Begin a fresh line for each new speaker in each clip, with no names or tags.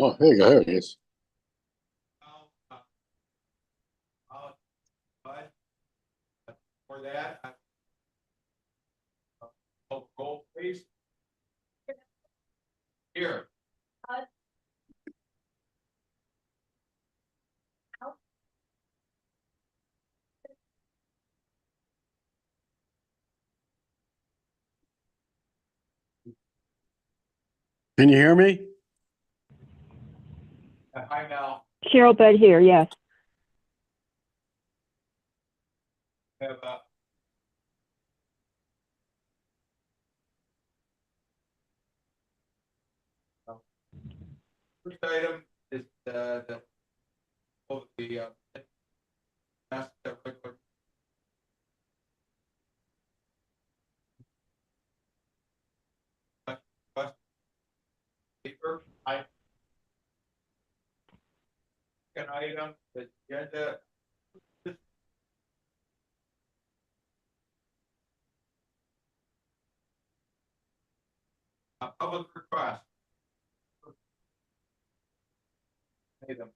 Oh, there you go. There it is.
For that, roll please. Here.
Can you hear me?
Hi, Mel.
Cheryl Bud here, yes.
Have first item is the paper. Second item, the agenda. A public request. Item.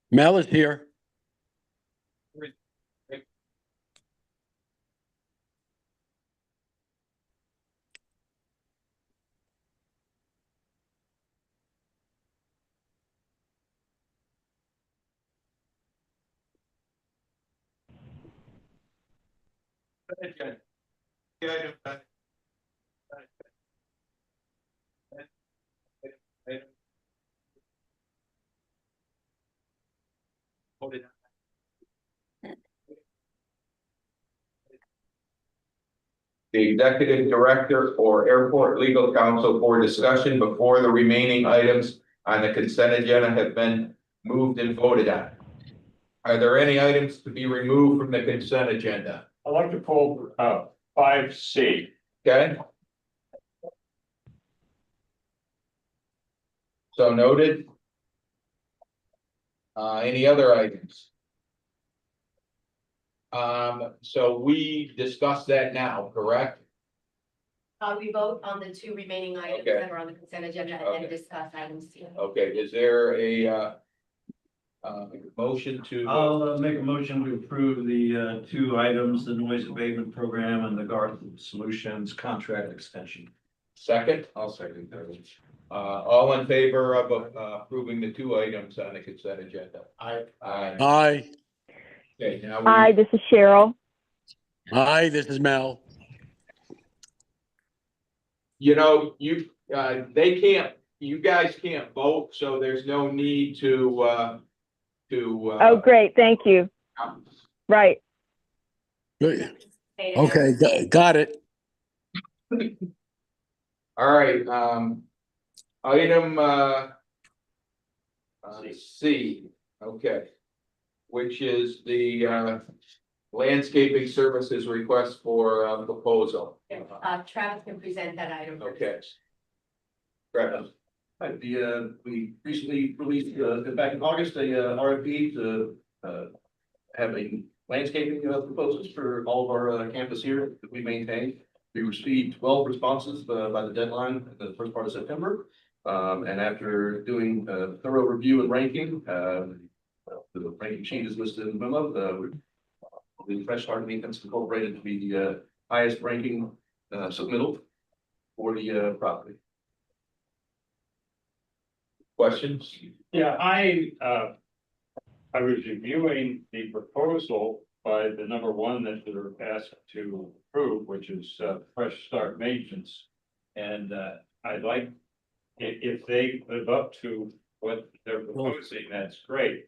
Mel is here.
Agenda. The item done. Item. Voted on. The executive director or airport legal counsel for discussion before the remaining items on the consent agenda have been moved and voted on. Are there any items to be removed from the consent agenda?
I'd like to pull 5C.
Okay. So noted. Any other items? So we discussed that now, correct?
We vote on the two remaining items
Okay.
that are on the consent agenda and
Okay.
then discuss items C.
Okay, is there a motion to?
I'll make a motion to approve the two items, the noise abatement program and the Garth Solutions contract extension.
Second?
I'll second those.
All in favor of approving the two items on the consent agenda?
Aye.
Aye.
Hi.
Okay, now
Hi, this is Cheryl.
Hi, this is Mel.
you know, they can't, you guys can't vote, so there's no need to.
Oh, great, thank you. Right.
Good. Okay, got it.
All right, item, C, okay. Which is the, landscaping services request for, proposal.
Travis can present that item.
Okay. Travis.
Hi, we recently released, back in August, a RFP to have a landscaping proposals for all of our campus here that we maintain. We received 12 responses by the deadline at the first part of September. And after doing a thorough review and ranking, the ranking sheet is listed in the memo. The Fresh Start Maintenance Incorporated to be the highest ranking submittal for the property.
Questions?
Yeah, I was reviewing the proposal by the number one that they're asked to approve, which is Fresh Start Maintenance. And I'd like, if they live up to what they're proposing, that's great.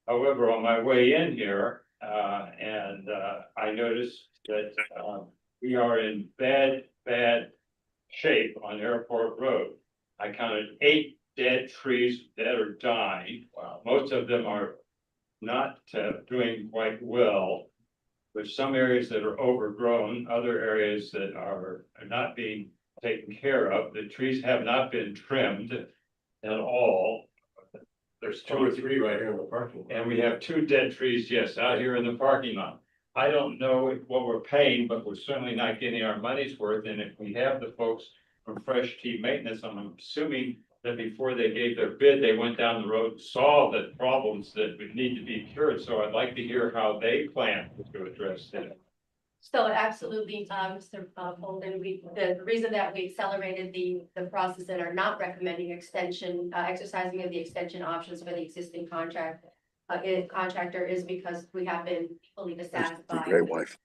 However, on my way in here, I noticed that we are in bad shape on Airport Road. I counted 8 dead trees that are dying. Wow. Most of them are not doing quite well. There's some areas that are overgrown, other areas that are not being taken care of. The trees have not been trimmed at all. There's two or three
right here in the parking lot.
and we have two dead trees, yes, out here in the parking lot. I don't know what we're paying, but we're certainly not getting our money's worth, and if we have the folks from Fresh Tea Maintenance, I'm assuming that before they gave their bid, they went down the road, saw the problems that would need to be cured, so I'd like to hear how they plan to address that.
So absolutely, Mr. Bolden, the reason that we accelerated the process and are not recommending extension, exercising of the extension options for the existing contractor is because we have been fully dissatisfied.
Great wife.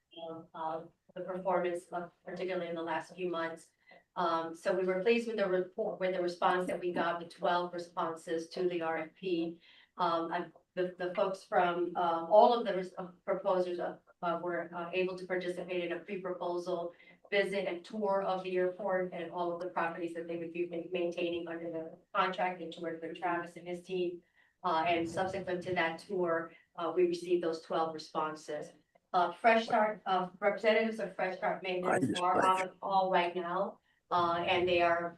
The performance, particularly in the last few months. So we were pleased with the report, with the response that we got, with 12 responses to the RFP. The folks from all of the proposers were able to participate in a pre-proposal visit and tour of the airport and all of the properties that they would be maintaining under the contract, and toured with Travis and his team. And subsequent to that tour, we received those 12 responses. Fresh Start, representatives of Fresh Start Maintenance are on the call right now. And they are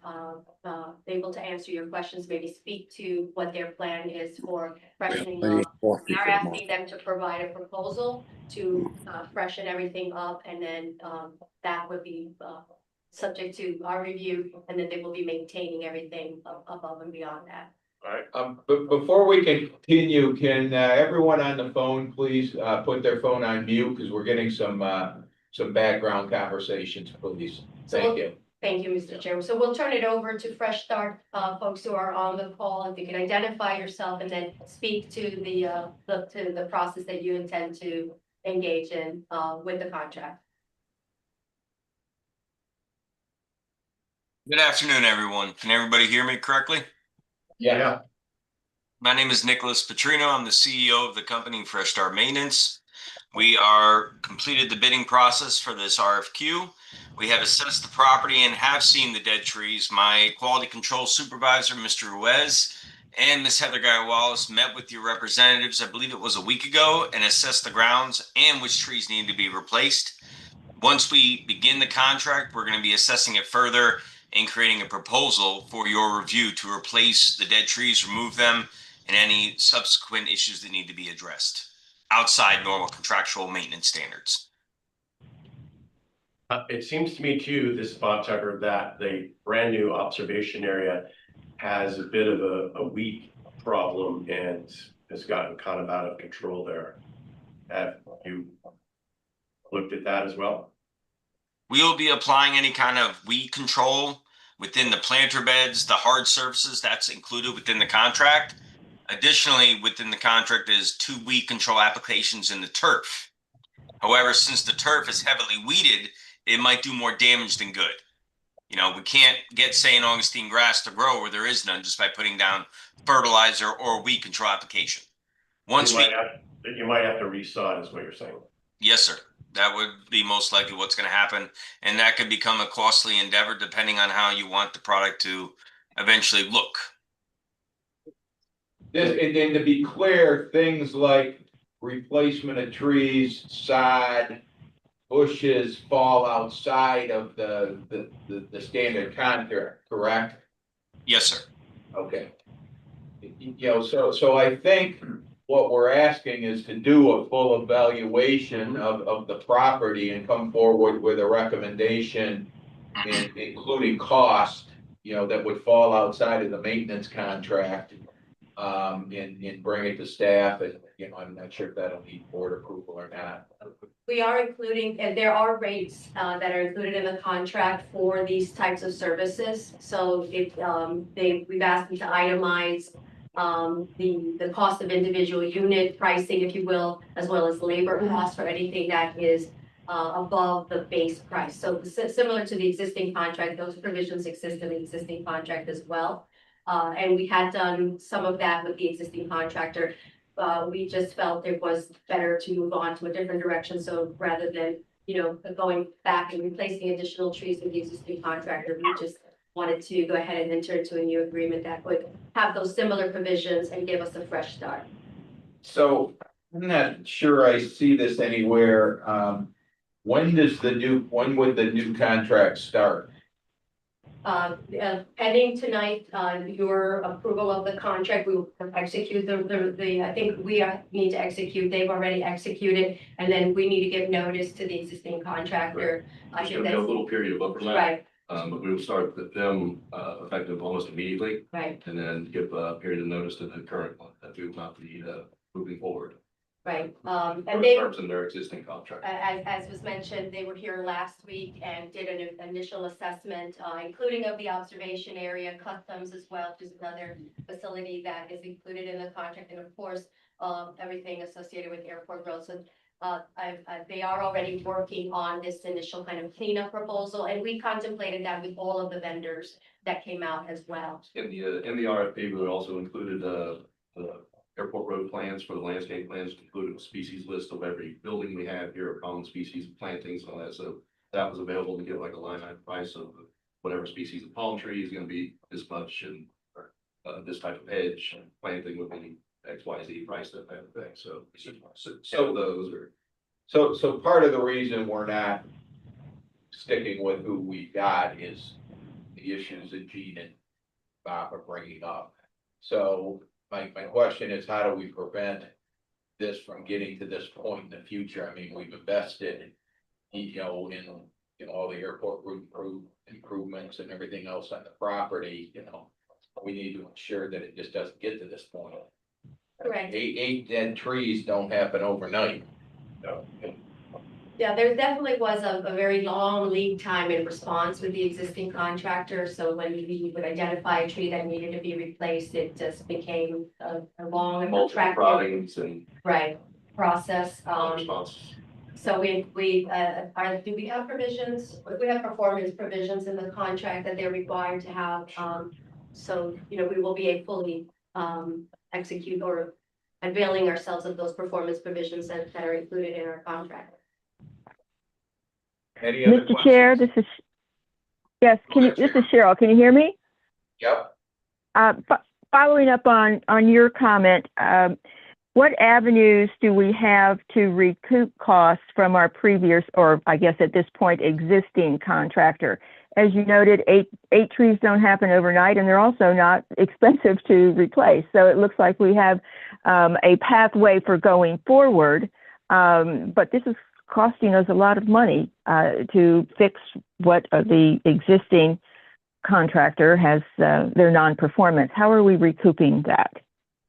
able to answer your questions, maybe speak to what their plan is for freshening up. We are asking them to provide a proposal to freshen everything up, and then that would be subject to our review, and then they will be maintaining everything above and beyond that.
But before we continue, can everyone on the phone please put their phone on mute, because we're getting some background conversations, please. Thank you.
Thank you, Mr. Chairman. So we'll turn it over to Fresh Start folks who are on the call. If you can identify yourself and then speak to the process that you intend to engage in with the contract.
Good afternoon, everyone. Can everybody hear me correctly?
Yeah.
My name is Nicholas Petrino. I'm the CEO of the company Fresh Start Maintenance. We are completed the bidding process for this RFQ. We have assessed the property and have seen the dead trees. My quality control supervisor, Mr. Ruiz, and Ms. Heather Guy Wallace met with your representatives, I believe it was a week ago, and assessed the grounds and which trees need to be replaced. Once we begin the contract, we're going to be assessing it further and creating a proposal for your review to replace the dead trees, remove them, and any subsequent issues that need to be addressed outside normal contractual maintenance standards.
It seems to me too, this spot checker, that the brand new observation area has a bit of a weed problem and has gotten kind of out of control there. Have you looked at that as well?
We will be applying any kind of weed control within the planter beds, the hard surfaces, that's included within the contract. Additionally, within the contract is 2 weed control applications in the turf. However, since the turf is heavily weeded, it might do more damage than good. You know, we can't get St. Augustine grass to grow where there is none just by putting down fertilizer or weed control application. Once
you might have to resod, is what you're saying.
Yes, sir. That would be most likely what's going to happen. And that could become a costly endeavor depending on how you want the product to eventually look.
And then to be clear, things like replacement of trees, sod, bushes fall outside of the standard contract, correct?
Yes, sir.
Okay. You know, so I think what we're asking is to do a full evaluation of the property and come forward with a recommendation, including cost, you know, that would fall outside of the maintenance contract, and bring it to staff. And, you know, I'm not sure if that'll need board approval or not.
We are including, and there are rates that are included in the contract for these types of services. So if we've asked them to itemize the cost of individual unit pricing, if you will, as well as labor costs for anything that is above the base price. So similar to the existing contract, those provisions exist in the existing contract as well. And we had done some of that with the existing contractor. We just felt it was better to move on to a different direction. So rather than, you know, going back and replacing additional trees with the existing contractor, we just wanted to go ahead and enter into a new agreement that would have those similar provisions and give us a fresh start.
So I'm not sure I see this anywhere. When would the new contract start?
Pending tonight, your approval of the contract, we will execute I think we need to execute, they've already executed, and then we need to give notice to the existing contractor. I
There's
think
gonna be a
that's
little period of overlap.
right,
But we will start with them, effective almost immediately,
right,
and then give a period of notice to the current one that we will not be, moving forward.
right.
For
And they,
terms in their existing contract.
as was mentioned, they were here last week and did an initial assessment, including of the observation area, customs as well, which is another facility that is included in the contract, and of course, everything associated with Airport Road. So, they are already working on this initial kind of cleanup proposal, and we contemplated that with all of the vendors that came out as well.
In the RFP, we also included, the airport road plans for the landscape plans, included a species list of every building we have here, common species, plantings, and all that. So that was available to get like a line item price of whatever species of palm tree is gonna be this much, and this type of hedge planting would be XYZ price, that type of thing. So those are.
So part of the reason we're not sticking with who we got is the issues that Gene and Bob are bringing up. So my question is, how do we prevent this from getting to this point in the future? I mean, we've invested, in all the airport route improvements and everything else on the property, we need to ensure that it just doesn't get to this point.
Correct.
Eight dead trees don't happen overnight. No.
Yeah, there definitely was a very long lead time in response with the existing contractor. So when we would identify a tree that needed to be replaced, it just became a long and
Multiple
protracted,
proddings and
right, process.
responses.
So do we have provisions? We have performance provisions in the contract that they're required to have. So, we will be a fully execute or availing ourselves of those performance provisions that are included in our contract.
Any other
Mr. Chair,
questions?
yes,
Go ahead,
this is Cheryl. Can you hear me?
Yep.
Following up on your comment, what avenues do we have to recoup costs from our previous, or I guess at this point, existing contractor? As you noted, eight trees don't happen overnight, and they're also not expensive to replace. So it looks like we have a pathway for going forward, but this is costing us a lot of money to fix what the existing contractor has their non-performance. How are we recouping that?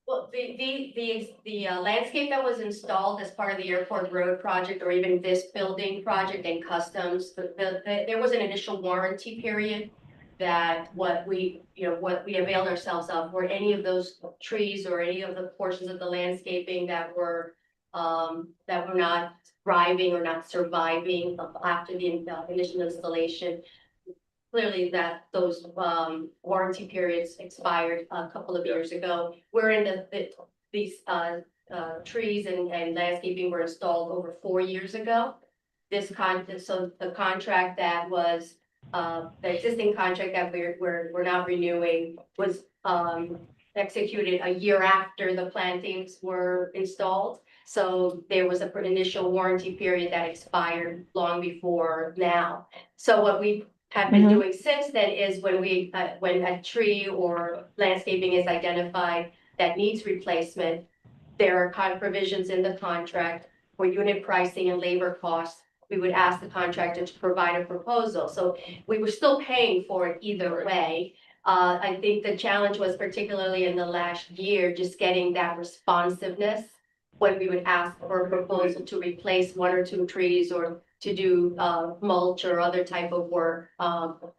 Well, the landscape that was installed as part of the airport road project, or even this building project and customs, there was an initial warranty period that what we availed ourselves of were any of those trees or any of the portions of the landscaping that were not thriving or not surviving after the initial installation. Clearly that those warranty periods expired a couple of years ago. We're in these trees and landscaping were installed over 4 years ago. So the contract that was the existing contract that we're not renewing was executed a year after the plantings were installed. So there was an initial warranty period that expired long before now. So what we have been doing since then is when a tree or landscaping is identified that needs replacement, there are kind of provisions in the contract for unit pricing and labor costs. We would ask the contractor to provide a proposal. So we were still paying for it either way. I think the challenge was particularly in the last year, just getting that responsiveness when we would ask for a proposal to replace 1 or 2 trees or to do mulch or other type of work.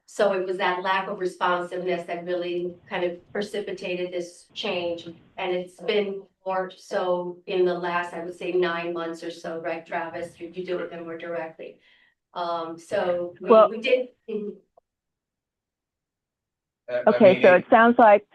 So it was that lack of responsiveness that really kind of precipitated this change. And it's been more so in the last, I would say, 9 months or so, right, Travis? You do it more directly. So we did.
Okay, so it sounds like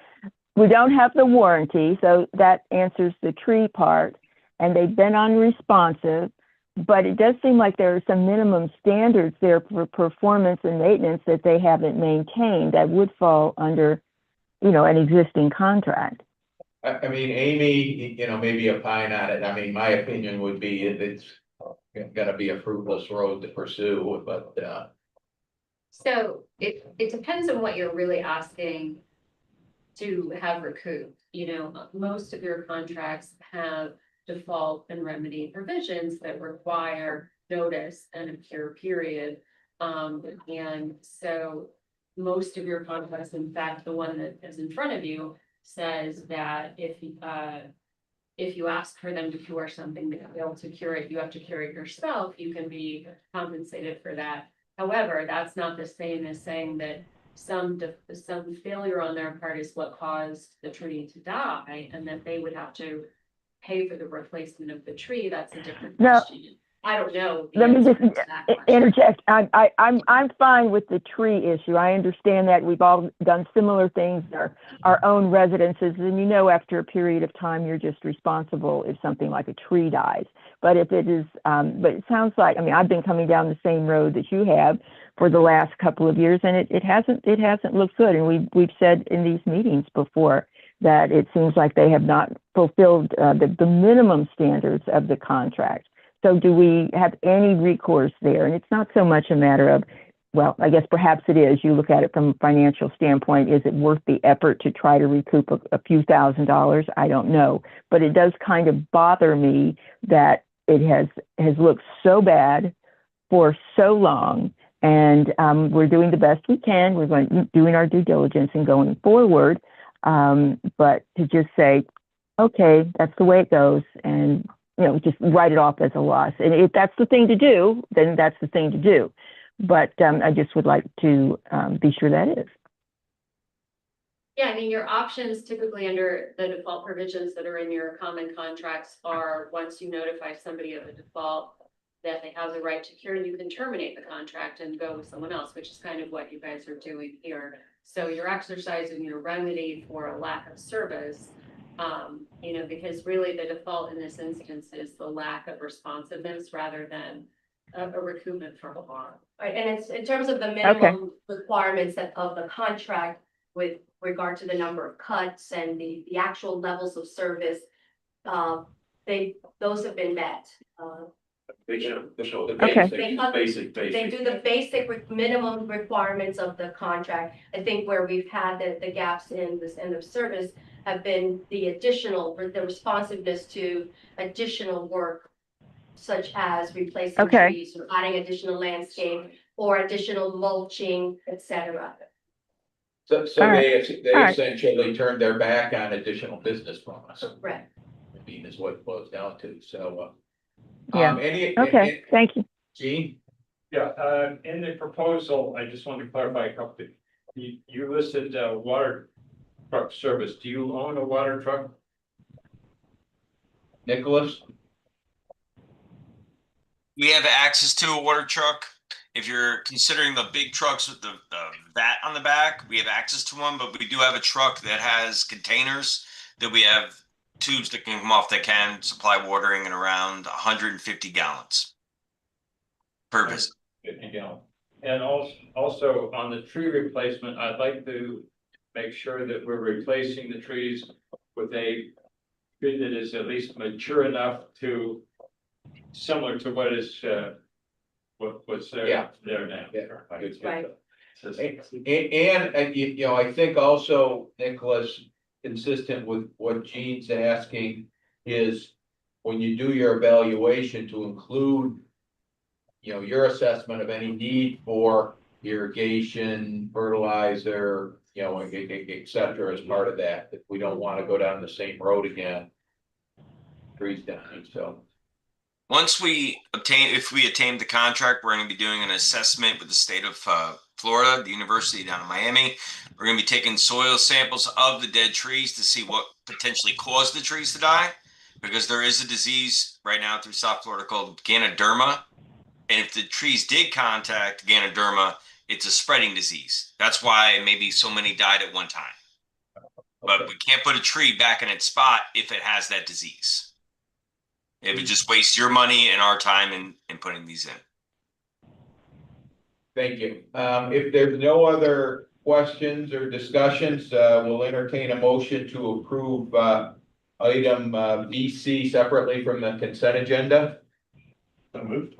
we don't have the warranty, so that answers the tree part, and they've been unresponsive, but it does seem like there are some minimum standards there for performance and maintenance that they haven't maintained that would fall under, an existing contract.
I mean, Amy, maybe opine on it. I mean, my opinion would be it's gonna be a fruitless road to pursue, but
So it depends on what you're really asking to have recouped. You know, most of your contracts have default and remedy provisions that require notice and a cure period. And so most of your contracts, in fact, the one that is in front of you says that if you ask for them to cure something, they fail to cure it, you have to cure it yourself, you can be compensated for that. However, that's not the same as saying that some failure on their part is what caused the tree to die, and that they would have to pay for the replacement of the tree. That's a different
No.
question. I don't know. the
Let me
answer
just
to that question.
interject. I'm fine with the tree issue. I understand that we've all done similar things in our own residences, and you know, after a period of time, you're just responsible if something like a tree dies. But if it is, but it sounds like, I mean, I've been coming down the same road that you have for the last couple of years, and it hasn't looked good. And we've said in these meetings before that it seems like they have not fulfilled the minimum standards of the contract. So do we have any recourse there? And it's not so much a matter of, well, I guess perhaps it is. You look at it from a financial standpoint. Is it worth the effort to try to recoup a few $1,000s? I don't know. But it does kind of bother me that it has looked so bad for so long. And we're doing the best we can. We're doing our due diligence and going forward. But to just say, okay, that's the way it goes, and just write it off as a loss. And if that's the thing to do, then that's the thing to do. But I just would like to be sure that is.
Yeah, I mean, your options typically under the default provisions that are in your common contracts are, once you notify somebody of a default, that they have the right to cure, you can terminate the contract and go with someone else, which is kind of what you guys are doing here. So you're exercising your remedy for a lack of service, because really the default in this instance is the lack of responsiveness rather than a recoupment from harm.
Right, and it's in terms of the minimum requirements of the contract with regard to the number of cuts and the actual levels of service. Those have been met.
They show the
Okay.
basic.
They do the basic minimum requirements of the contract. I think where we've had the gaps in this end of service have been the responsiveness to additional work, such as replacing trees or adding additional landscape or additional mulching, etc.
So they essentially turned their back on additional business from us.
Right.
I mean, is what it boils down to. So,
Yeah. Okay. Thank you.
Gene?
Yeah, in the proposal, I just wanted to clarify a couple things. You listed water truck service. Do you own a water truck?
Nicholas?
We have access to a water truck. If you're considering the big trucks with the vat on the back, we have access to one, but we do have a truck that has containers that we have tubes that can come off that can supply watering in around 150 gallons per visit.
50 gallon. And also on the tree replacement, I'd like to make sure that we're replacing the trees with a tree that is at least mature enough to similar to what is what's there now.
Yeah.
Right.
And I think also, Nicholas, consistent with what Gene's asking, is when you do your evaluation to include, your assessment of any need for irrigation, fertilizer, et cetera, as part of that, if we don't want to go down the same road again. Trees down, so.
If we attain the contract, we're going to be doing an assessment with the state of Florida, the university down in Miami. We're going to be taking soil samples of the dead trees to see what potentially caused the trees to die, because there is a disease right now through South Florida called Ganoderma. And if the trees did contact Ganoderma, it's a spreading disease. That's why maybe so many died at one time. But we can't put a tree back in its spot if it has that disease. It would just waste your money and our time in putting these in.
Thank you. If there's no other questions or discussions, we'll entertain a motion to approve item BC separately from the consent agenda.
So moved.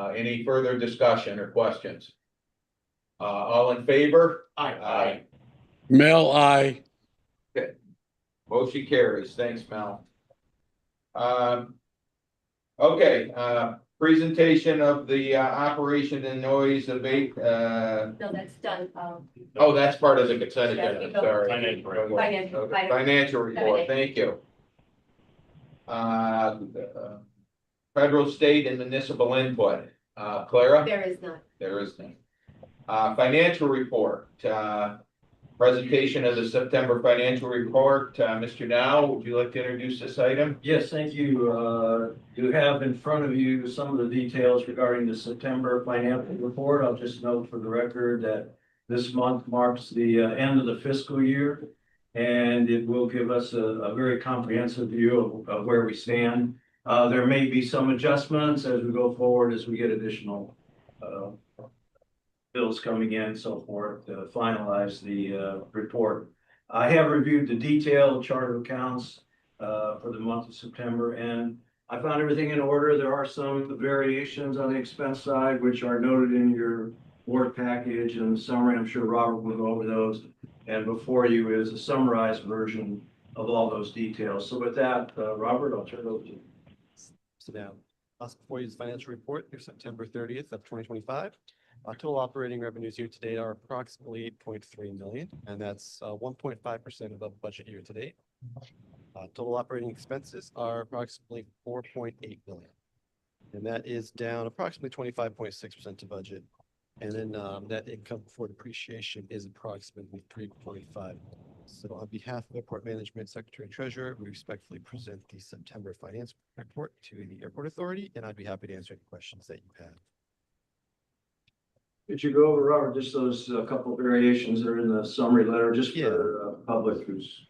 Any further discussion or questions? All in favor?
Aye.
Mel, I.
Motion carries. Thanks, Mel. Okay, presentation of the operation and noise abate,
No, that's done.
oh, that's part of the consent
Yeah,
agenda,
we go-
sorry.
Financial report.
Okay, financial report, thank you. Federal, state, and municipal input. Clara?
There is none.
There is none. Financial report, presentation of the September financial report. Mr. Now, would you like to introduce this item?
Yes, thank you. You have in front of you some of the details regarding the September financial report. I'll just note for the record that this month marks the end of the fiscal year, and it will give us a very comprehensive view of where we stand. There may be some adjustments as we go forward, as we get additional bills coming in and so forth to finalize the report. I have reviewed the detailed chart of accounts for the month of September, and I found everything in order. There are some variations on the expense side, which are noted in your board package and summary. I'm sure Robert will go over those. And before you is a summarized version of all those details. So with that, Robert, I'll turn it over to you.
Sit down. Before you is financial report through September 30th of 2025. Total operating revenues year to date are approximately 8.3 million, and that's 1.5% above budget year to date. Total operating expenses are approximately 4.8 million, and that is down approximately 25.6% to budget. And then net income before depreciation is approximately 3.5. So on behalf of Airport Management Secretary and Treasurer, we respectfully present the September finance report to the Airport Authority, and I'd be happy to answer any questions that you have.
Could you go over, Robert, just those couple of variations that are in the summary letter, just for public who's.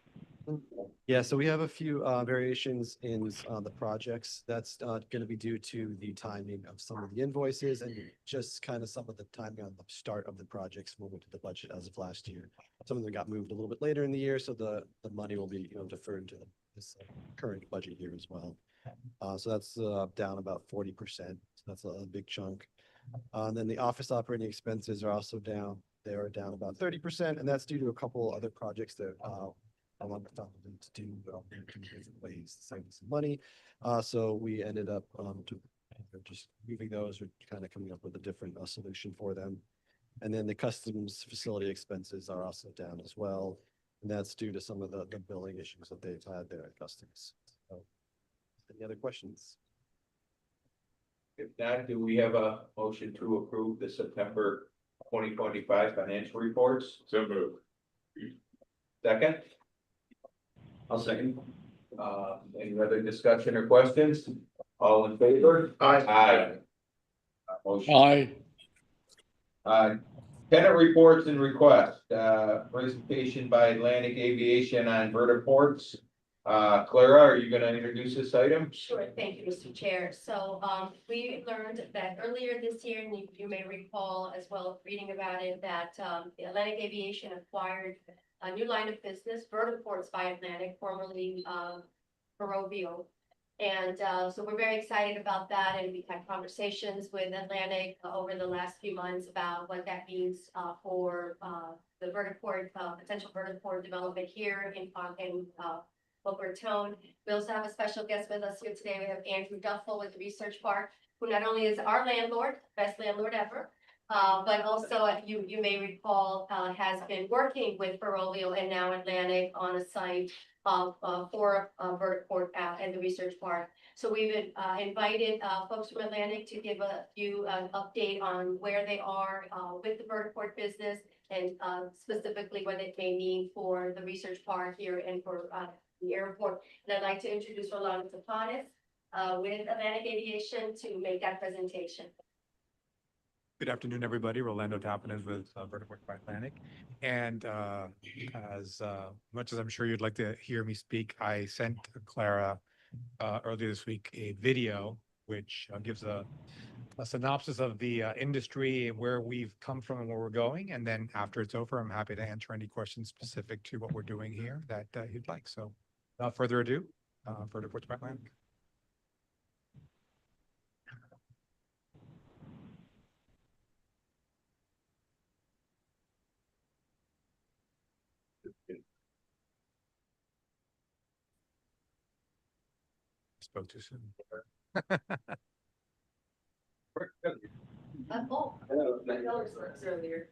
Yeah, so we have a few variations in the projects. That's going to be due to the timing of some of the invoices and just kind of some of the timing on the start of the projects moving to the budget as of last year. Some of them got moved a little bit later in the year, so the money will be deferred to this current budget year as well. So that's down about 40%. So that's a big chunk. And then the office operating expenses are also down. They are down about 30%, and that's due to a couple other projects that I want to do in different ways to save some money. So we ended up just moving those or kind of coming up with a different solution for them. And then the customs facility expenses are also down as well. And that's due to some of the billing issues that they've had there at customs. So, any other questions?
If not, do we have a motion to approve the September 2025 financial reports?
So moved.
Second?
I'll second.
Any other discussion or questions? All in favor? Aye. Motion.
I.
Tenant reports and requests, presentation by Atlantic Aviation on vertiports. Clara, are you going to introduce this item?
Sure, thank you, Mr. Chair. So we learned that earlier this year, and you may recall as well reading about it, that the Atlantic Aviation acquired a new line of business, vertiports by Atlantic, formerly Barovio. And so we're very excited about that, and we've had conversations with Atlantic over the last few months about what that means for the vertiport, potential vertiport development here in Boca Raton. We also have a special guest with us here today. We have Andrew Duffel with the Research Park, who not only is our landlord, best landlord ever, but also, you may recall, has been working with Barovio and now Atlantic on a site for vertiport at the Research Park. So we've invited folks from Atlantic to give you an update on where they are with the vertiport business and specifically what it may mean for the Research Park here and for the airport. And I'd like to introduce Rolando Tapanes with Atlantic Aviation to make that presentation.
Good afternoon, everybody. Rolando Tapanes with Vertiport by Atlantic. And as much as I'm sure you'd like to hear me speak, I sent Clara earlier this week a video which gives a synopsis of the industry and where we've come from and where we're going. And then after it's over, I'm happy to answer any questions specific to what we're doing here that you'd like. So without further ado, Vertiport by Atlantic. spoke too soon.
Earlier.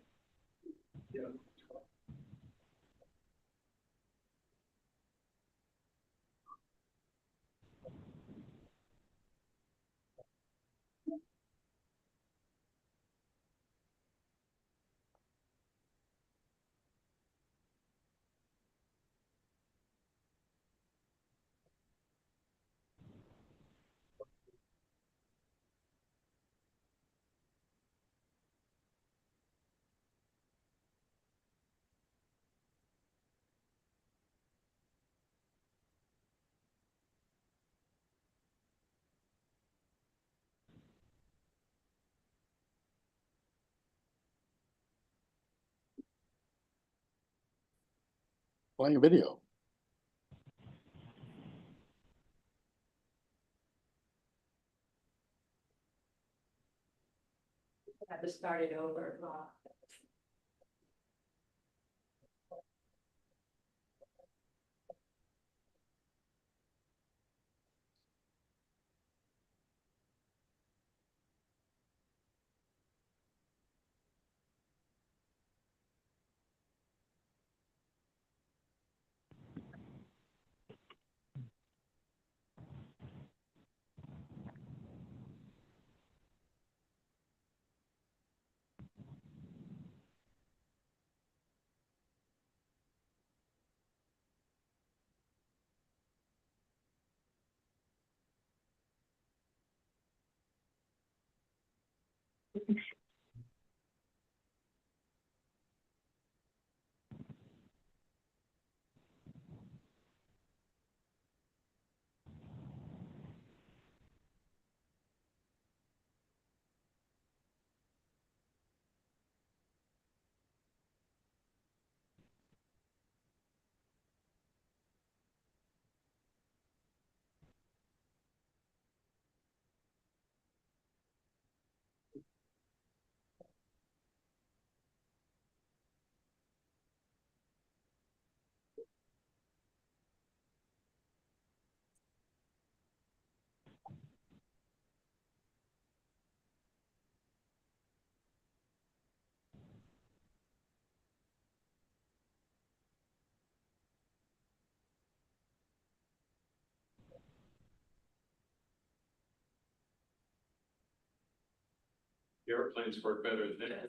Playing video.
Have to start it over.
The airplanes work better than that.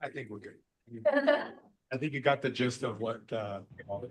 I think we're good. I think you got the gist of what, all the-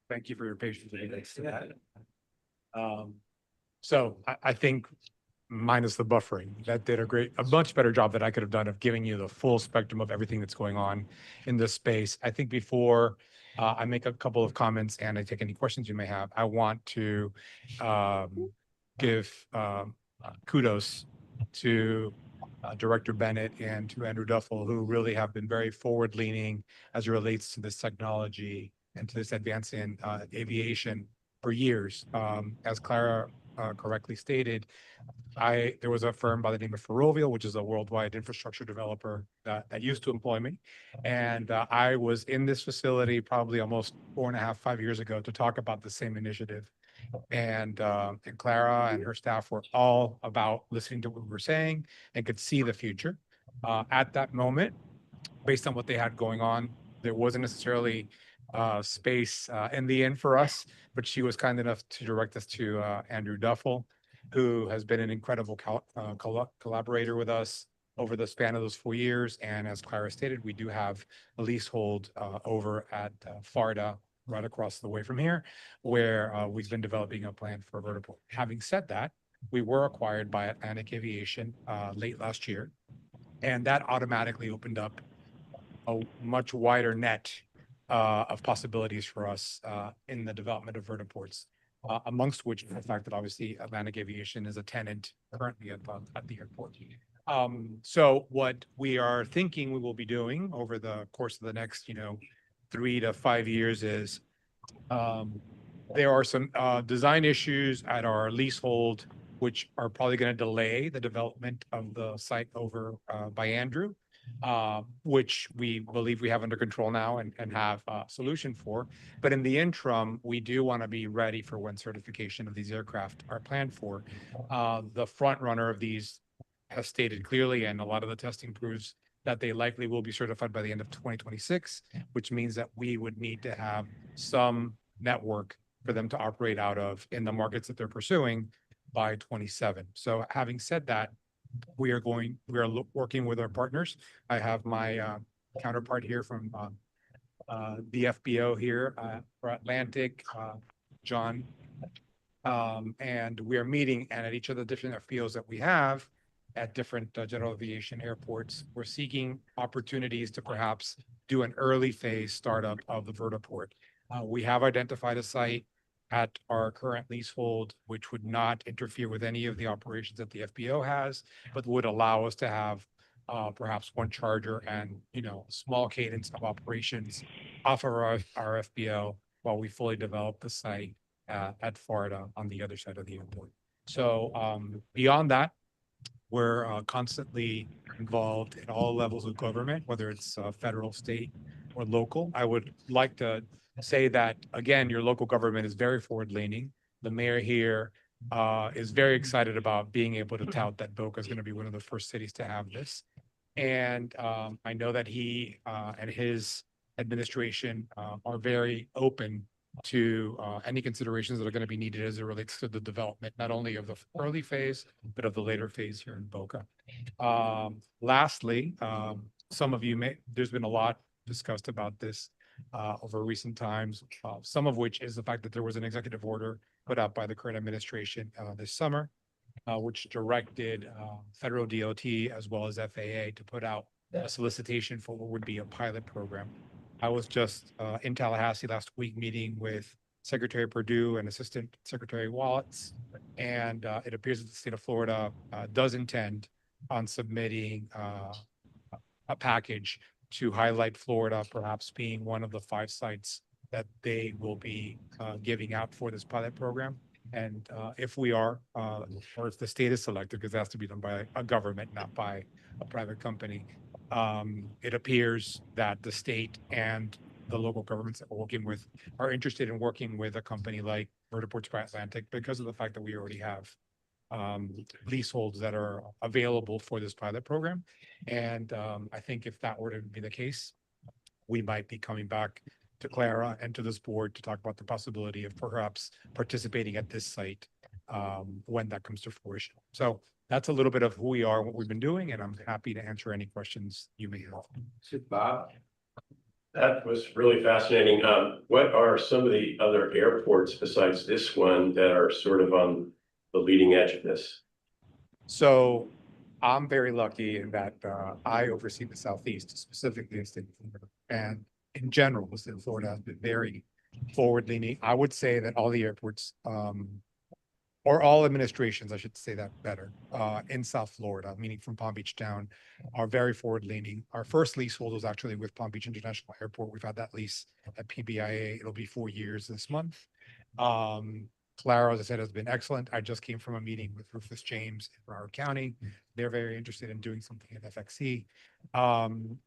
Thank you for your patience. Thanks to that. So I think minus the buffering, that did a much better job that I could have done of giving you the full spectrum of everything that's going on in this space. I think before I make a couple of comments and I take any questions you may have, I want to give kudos to Director Bennett and to Andrew Duffel, who really have been very forward leaning as it relates to this technology and to this advance in aviation for years. As Clara correctly stated, there was a firm by the name of Ferrovial, which is a worldwide infrastructure developer that used to employ me. And I was in this facility probably almost 4.5, 5 years ago to talk about the same initiative. And Clara and her staff were all about listening to what we were saying and could see the future. At that moment, based on what they had going on, there wasn't necessarily space in the end for us, but she was kind enough to direct us to Andrew Duffel, who has been an incredible collaborator with us over the span of those 4 years. And as Clara stated, we do have a leasehold over at FARDA, right across the way from here, where we've been developing a plan for a vertiport. Having said that, we were acquired by Atlantic Aviation late last year, and that automatically opened up a much wider net of possibilities for us in the development of vertiports, amongst which the fact that obviously Atlantic Aviation is a tenant currently at the airport. So what we are thinking we will be doing over the course of the next, 3 to 5 years is there are some design issues at our leasehold, which are probably going to delay the development of the site over by Andrew, which we believe we have under control now and have a solution for. But in the interim, we do want to be ready for when certification of these aircraft are planned for. The front runner of these has stated clearly, and a lot of the testing proves that they likely will be certified by the end of 2026, which means that we would need to have some network for them to operate out of in the markets that they're pursuing by 27. So having said that, we are working with our partners. I have my counterpart here from the FBO here for Atlantic, John, and we are meeting, and at each of the different FBOs that we have at different general aviation airports, we're seeking opportunities to perhaps do an early phase startup of the vertiport. We have identified a site at our current leasehold, which would not interfere with any of the operations that the FBO has, but would allow us to have perhaps one charger and, small cadence of operations off of our FBO while we fully develop the site at FARDA on the other side of the airport. So beyond that, we're constantly involved in all levels of government, whether it's federal, state, or local. I would like to say that, again, your local government is very forward-leaning. The mayor here is very excited about being able to tout that Boca is going to be one of the first cities to have this. And I know that he and his administration are very open to any considerations that are going to be needed as it relates to the development, not only of the early phase, but of the later phase here in Boca. Lastly, some of you there's been a lot discussed about this over recent times, some of which is the fact that there was an executive order put out by the current administration this summer, which directed federal DOT as well as FAA to put out a solicitation for what would be a pilot program. I was just in Tallahassee last week meeting with Secretary Perdue and Assistant Secretary Wallace, and it appears that the state of Florida does intend on submitting a package to highlight Florida perhaps being one of the 5 sites that they will be giving out for this pilot program. And if we are, or if the state is selected, because it has to be done by a government, not by a private company, it appears that the state and the local governments that we're working with are interested in working with a company like Vertiports by Atlantic because of the fact that we already have leaseholds that are available for this pilot program. And I think if that were to be the case, we might be coming back to Clara and to this board to talk about the possibility of perhaps participating at this site when that comes to fruition. So that's a little bit of who we are, what we've been doing, and I'm happy to answer any questions you may have.
Bob?
That was really fascinating. What are some of the other airports besides this one that are sort of on the leading edge of this?
So I'm very lucky in that I oversee the Southeast, specifically in state of Florida. And in general, the state of Florida has been very forward-leaning. I would say that all the airports, or or all administrations, I should say that better, in South Florida, meaning from Palm Beach down, are very forward leaning. Our first leasehold was actually with Palm Beach International Airport. We've had that lease at PBIA. It'll be 4 years this month. Clara, as I said, has been excellent. I just came from a meeting with Rufus James in Broward County. They're very interested in doing something at FXC.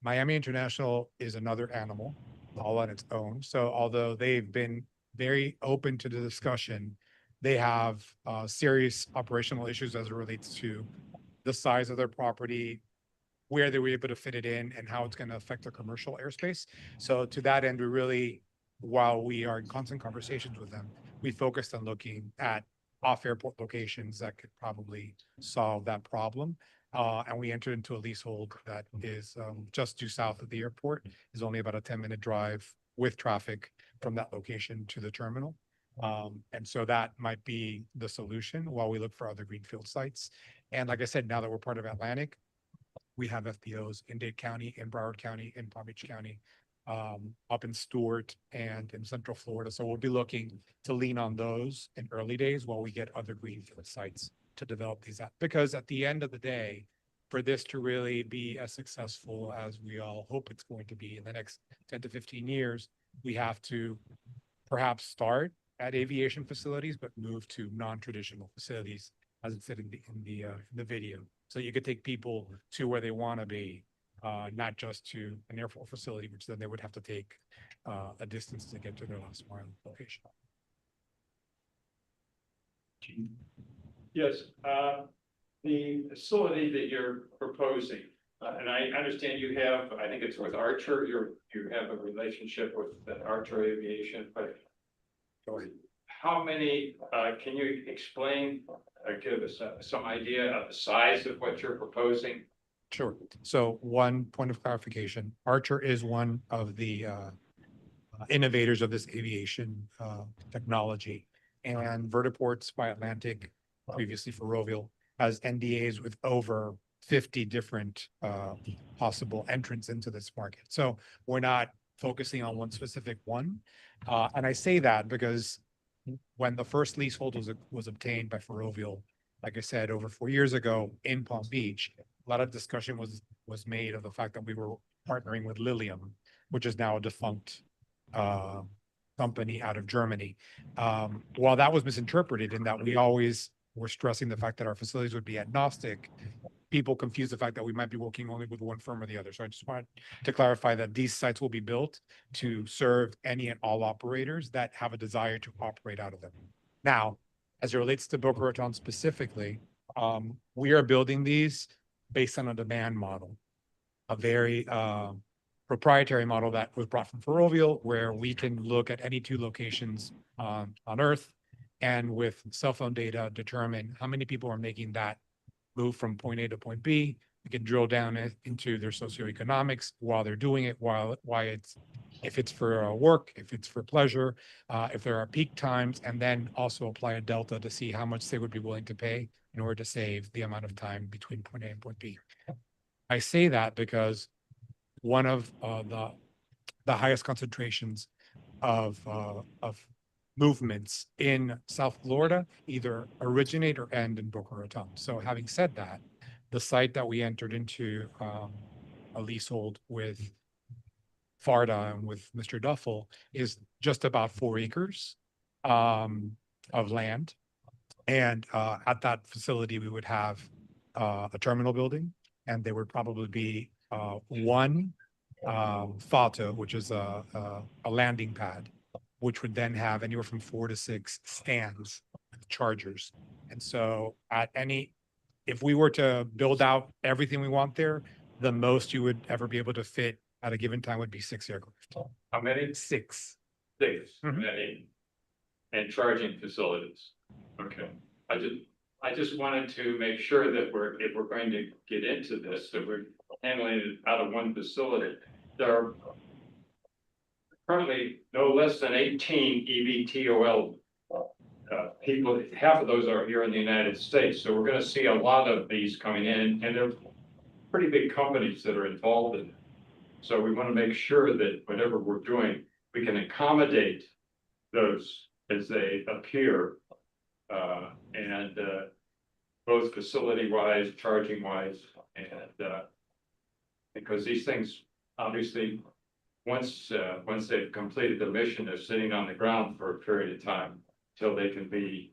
Miami International is another animal all on its own. So although they've been very open to the discussion, they have serious operational issues as it relates to the size of their property, where they were able to fit it in, and how it's going to affect their commercial airspace. So to that end, we really, while we are in constant conversations with them, we focused on looking at off-airport locations that could probably solve that problem. And we entered into a leasehold that is just due south of the airport, is only about a 10-minute drive with traffic from that location to the terminal. And so that might be the solution while we look for other greenfield sites. And like I said, now that we're part of Atlantic, we have FBOs in Dade County, in Broward County, in Palm Beach County, up in Stewart and in Central Florida. So we'll be looking to lean on those in early days while we get other greenfield sites to develop these out. Because at the end of the day, for this to really be as successful as we all hope it's going to be in the next 10 to 15 years, we have to perhaps start at aviation facilities, but move to non-traditional facilities, as it said in the video. So you could take people to where they want to be, not just to an airport facility, which then they would have to take a distance to get to their last mile location.
Yes, the facility that you're proposing, and I understand you have, I think it's with Archer, you have a relationship with Archer Aviation, but how many, can you explain, give us some idea of the size of what you're proposing?
Sure. So one point of clarification, Archer is one of the innovators of this aviation technology, and Vertiports by Atlantic, previously for Roville, has NDAs with over 50 different possible entrants into this market. So we're not focusing on one specific one. And I say that because when the first leasehold was obtained by Ferrovial, like I said, over 4 years ago in Palm Beach, a lot of discussion was made of the fact that we were partnering with Lilium, which is now a defunct company out of Germany. While that was misinterpreted in that we always were stressing the fact that our facilities would be agnostic, people confuse the fact that we might be working only with one firm or the other. So I just wanted to clarify that these sites will be built to serve any and all operators that have a desire to operate out of them. Now, as it relates to Boca Raton specifically, we are building these based on a demand model, a very proprietary model that was brought from Ferrovial, where we can look at any two locations on Earth and with cell phone data determine how many people are making that move from point A to point B. We can drill down into their socioeconomics while they're doing it, if it's for work, if it's for pleasure, if there are peak times, and then also apply a delta to see how much they would be willing to pay in order to save the amount of time between point A and point B. I say that because one of the highest concentrations of movements in South Florida either originate or end in Boca Raton. So having said that, the site that we entered into a leasehold with Farda and with Mr. Duffel is just about 4 acres of land. And at that facility, we would have a terminal building, and there would probably be one FATA, which is a landing pad, which would then have anywhere from 4 to 6 stands, chargers. And so if we were to build out everything we want there, the most you would ever be able to fit at a given time would be 6 aircraft.
How many?
6.
6.
Mhm.
And charging facilities. Okay. I just wanted to make sure that if we're going to get into this, that we're handling it out of one facility. There are currently no less than 18 eVTOL people. Half of those are here in the United States. So we're going to see a lot of these coming in, and they're pretty big companies that are involved in it. So we want to make sure that whatever we're doing, we can accommodate those as they appear and both facility wise, charging wise, and because these things obviously, once they've completed the mission, they're sitting on the ground for a period of time till they can be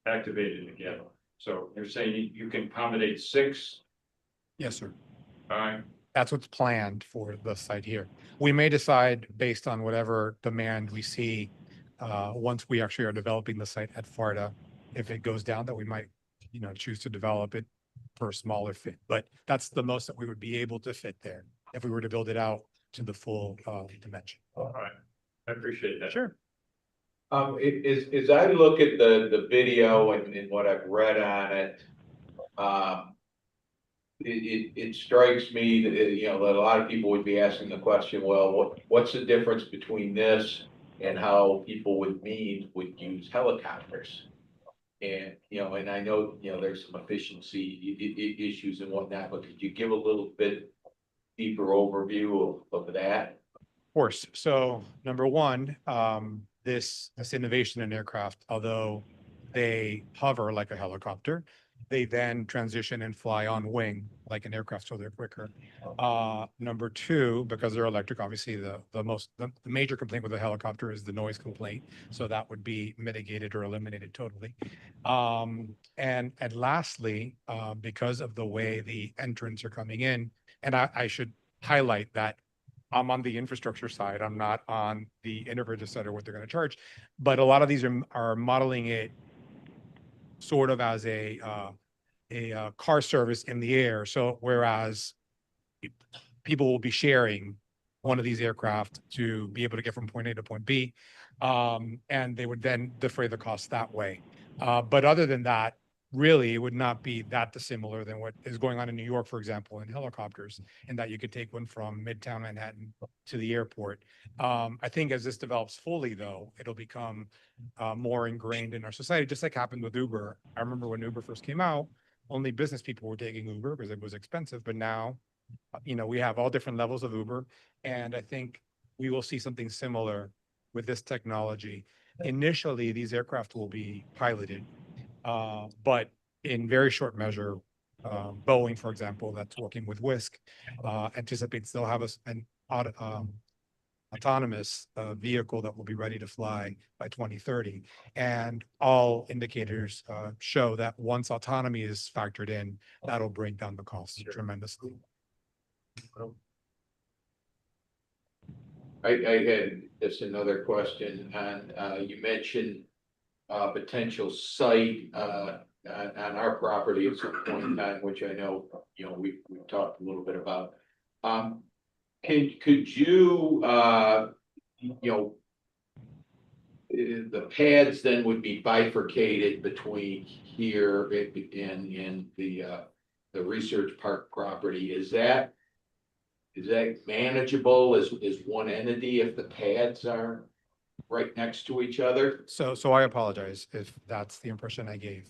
activated again. So you're saying you can accommodate 6?
Yes, sir.
All right.
That's what's planned for the site here. We may decide based on whatever demand we see, once we actually are developing the site at FARDA, if it goes down, that we might, choose to develop it for a smaller fit. But that's the most that we would be able to fit there if we were to build it out to the full dimension.
All right. I appreciate that.
Sure.
As I look at the video and what I've read on it, it strikes me that, that a lot of people would be asking the question, well, what's the difference between this and how people would use helicopters? And, and I know, there's some efficiency issues and whatnot, but could you give a little bit deeper overview of that?
Of course. So number one, this innovation in aircraft, although they hover like a helicopter, they then transition and fly on wing like an aircraft, so they're quicker. Number two, because they're electric, obviously the major complaint with a helicopter is the noise complaint. So that would be mitigated or eliminated totally. And lastly, because of the way the entrants are coming in, and I should highlight that I'm on the infrastructure side. I'm not on the innovative side or what they're going to charge, but a lot of these are modeling it sort of as a car service in the air. So whereas people will be sharing one of these aircraft to be able to get from point A to point B, and they would then defray the cost that way. But other than that, really, it would not be that dissimilar than what is going on in New York, for example, in helicopters, in that you could take one from Midtown Manhattan to the airport. I think as this develops fully, though, it'll become more ingrained in our society, just like happened with Uber. I remember when Uber first came out, only business people were taking Uber because it was expensive, but now, we have all different levels of Uber, and I think we will see something similar with this technology. Initially, these aircraft will be piloted, but in very short measure, Boeing, for example, that's working with Whisk, anticipates they'll have an autonomous vehicle that will be ready to fly by 2030. And all indicators show that once autonomy is factored in, that'll bring down the cost tremendously.
I had just another question on, you mentioned potential site on our property at some point in time, which I know, we've talked a little bit about. Could you, the pads then would be bifurcated between here and the research park property. Is that manageable as one entity if the pads are right next to each other?
So I apologize if that's the impression I gave.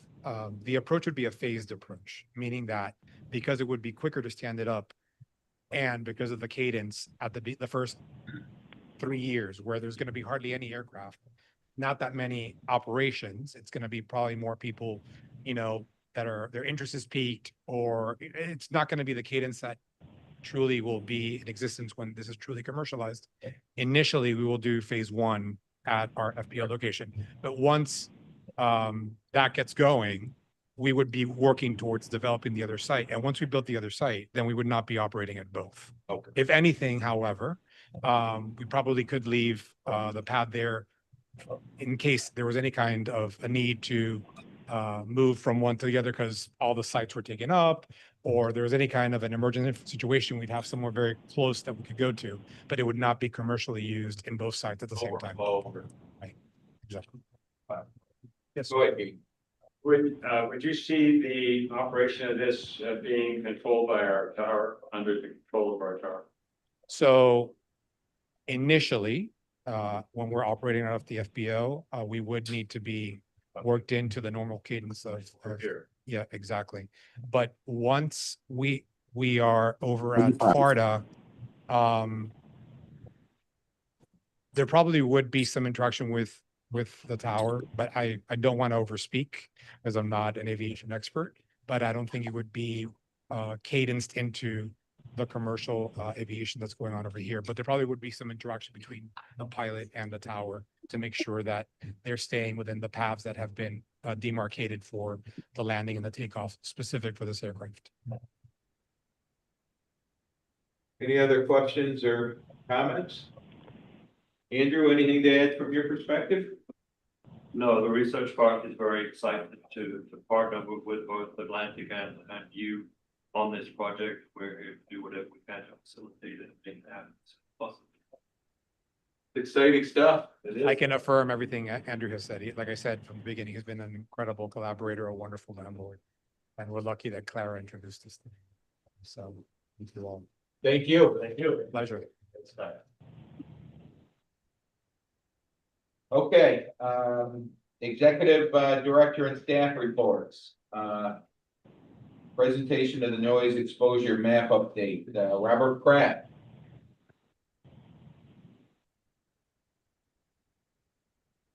The approach would be a phased approach, meaning that because it would be quicker to stand it up, and because of the cadence at the first 3 years where there's going to be hardly any aircraft, not that many operations, it's going to be probably more people, that their interest is peaked, or it's not going to be the cadence that truly will be in existence when this is truly commercialized. Initially, we will do phase 1 at our FPL location, but once that gets going, we would be working towards developing the other site. And once we built the other site, then we would not be operating at both.
Okay.
If anything, however, we probably could leave the pad there in case there was any kind of a need to move from one to the other because all the sites were taken up, or there was any kind of an emergency situation, we'd have somewhere very close that we could go to, but it would not be commercially used in both sites at the same time. Right. Exactly. Yes.
Go ahead.
Would you see the operation of this being controlled by our tower, under the control of our tower?
So initially, when we're operating out of the FBO, we would need to be worked into the normal cadence of yeah, exactly. But once we are over at FARDA, there probably would be some interaction with with the tower, but I don't want to overspeak as I'm not an aviation expert, but I don't think it would be cadenced into the commercial aviation that's going on over here. But there probably would be some interaction between the pilot and the tower to make sure that they're staying within the paths that have been demarcated for the landing and the takeoff specific for this aircraft.
Any other questions or comments? Andrew, anything to add from your perspective?
No, the research part is very excited to partner with both Atlantic and you on this project, where we do whatever we can to facilitate it and have it possible.
Exciting stuff.
I can affirm everything Andrew has said. Like I said, from the beginning, he's been an incredible collaborator, a wonderful landlord. And we're lucky that Clara introduced us to him. So, thank you all.
Thank you.
Thank you.
Pleasure.
Okay, executive director and staff reports. Presentation of the noise exposure map update. Robert Pratt.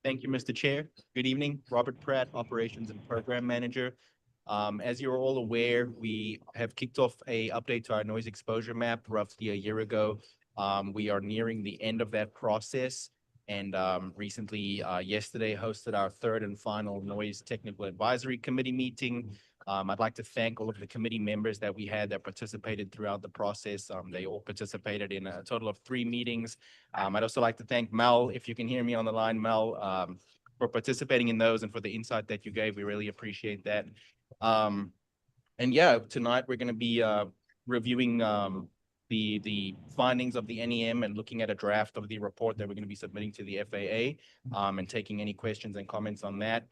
Thank you, Mr. Chair. Good evening, Robert Pratt, Operations and Program Manager. As you're all aware, we have kicked off a update to our noise exposure map roughly a year ago. We are nearing the end of that process, and recently, yesterday, hosted our third and final Noise Technical Advisory Committee meeting. I'd like to thank all of the committee members that we had that participated throughout the process. They all participated in a total of 3 meetings. I'd also like to thank Mel, if you can hear me on the line, Mel, for participating in those and for the insight that you gave. We really appreciate that. And yeah, tonight we're going to be reviewing the findings of the NEM and looking at a draft of the report that we're going to be submitting to the FAA, and taking any questions and comments on that.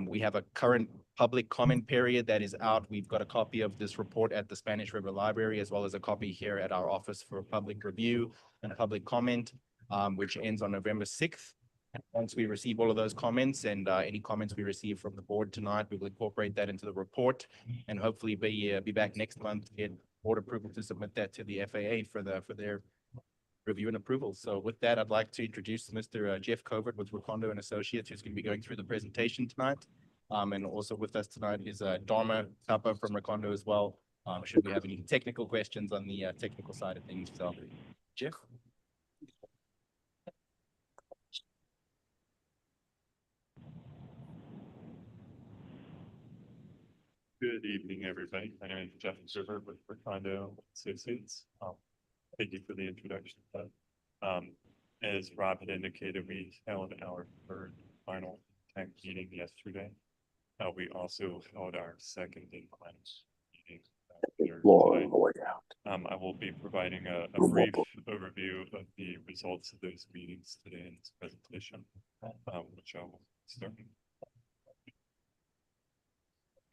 We have a current public comment period that is out. We've got a copy of this report at the Spanish River Library, as well as a copy here at our office for public review and public comment, which ends on November 6th. Once we receive all of those comments and any comments we receive from the board tonight, we will incorporate that into the report and hopefully be back next month to get board approval to submit that to the FAA for their review and approval. So with that, I'd like to introduce Mr. Jeff Covert with Recondo and Associates, who's going to be going through the presentation tonight. And also with us tonight is Dharma Thapa from Recondo as well. Should we have any technical questions on the technical side of things. So, Jeff.
Good evening, everybody. My name is Jeff Covert with Recondo Associates. Thank you for the introduction. As Rob had indicated, we held our third final tech meeting yesterday. We also held our second and final meeting. I will be providing a brief overview of the results of those meetings today in this presentation, which I will start.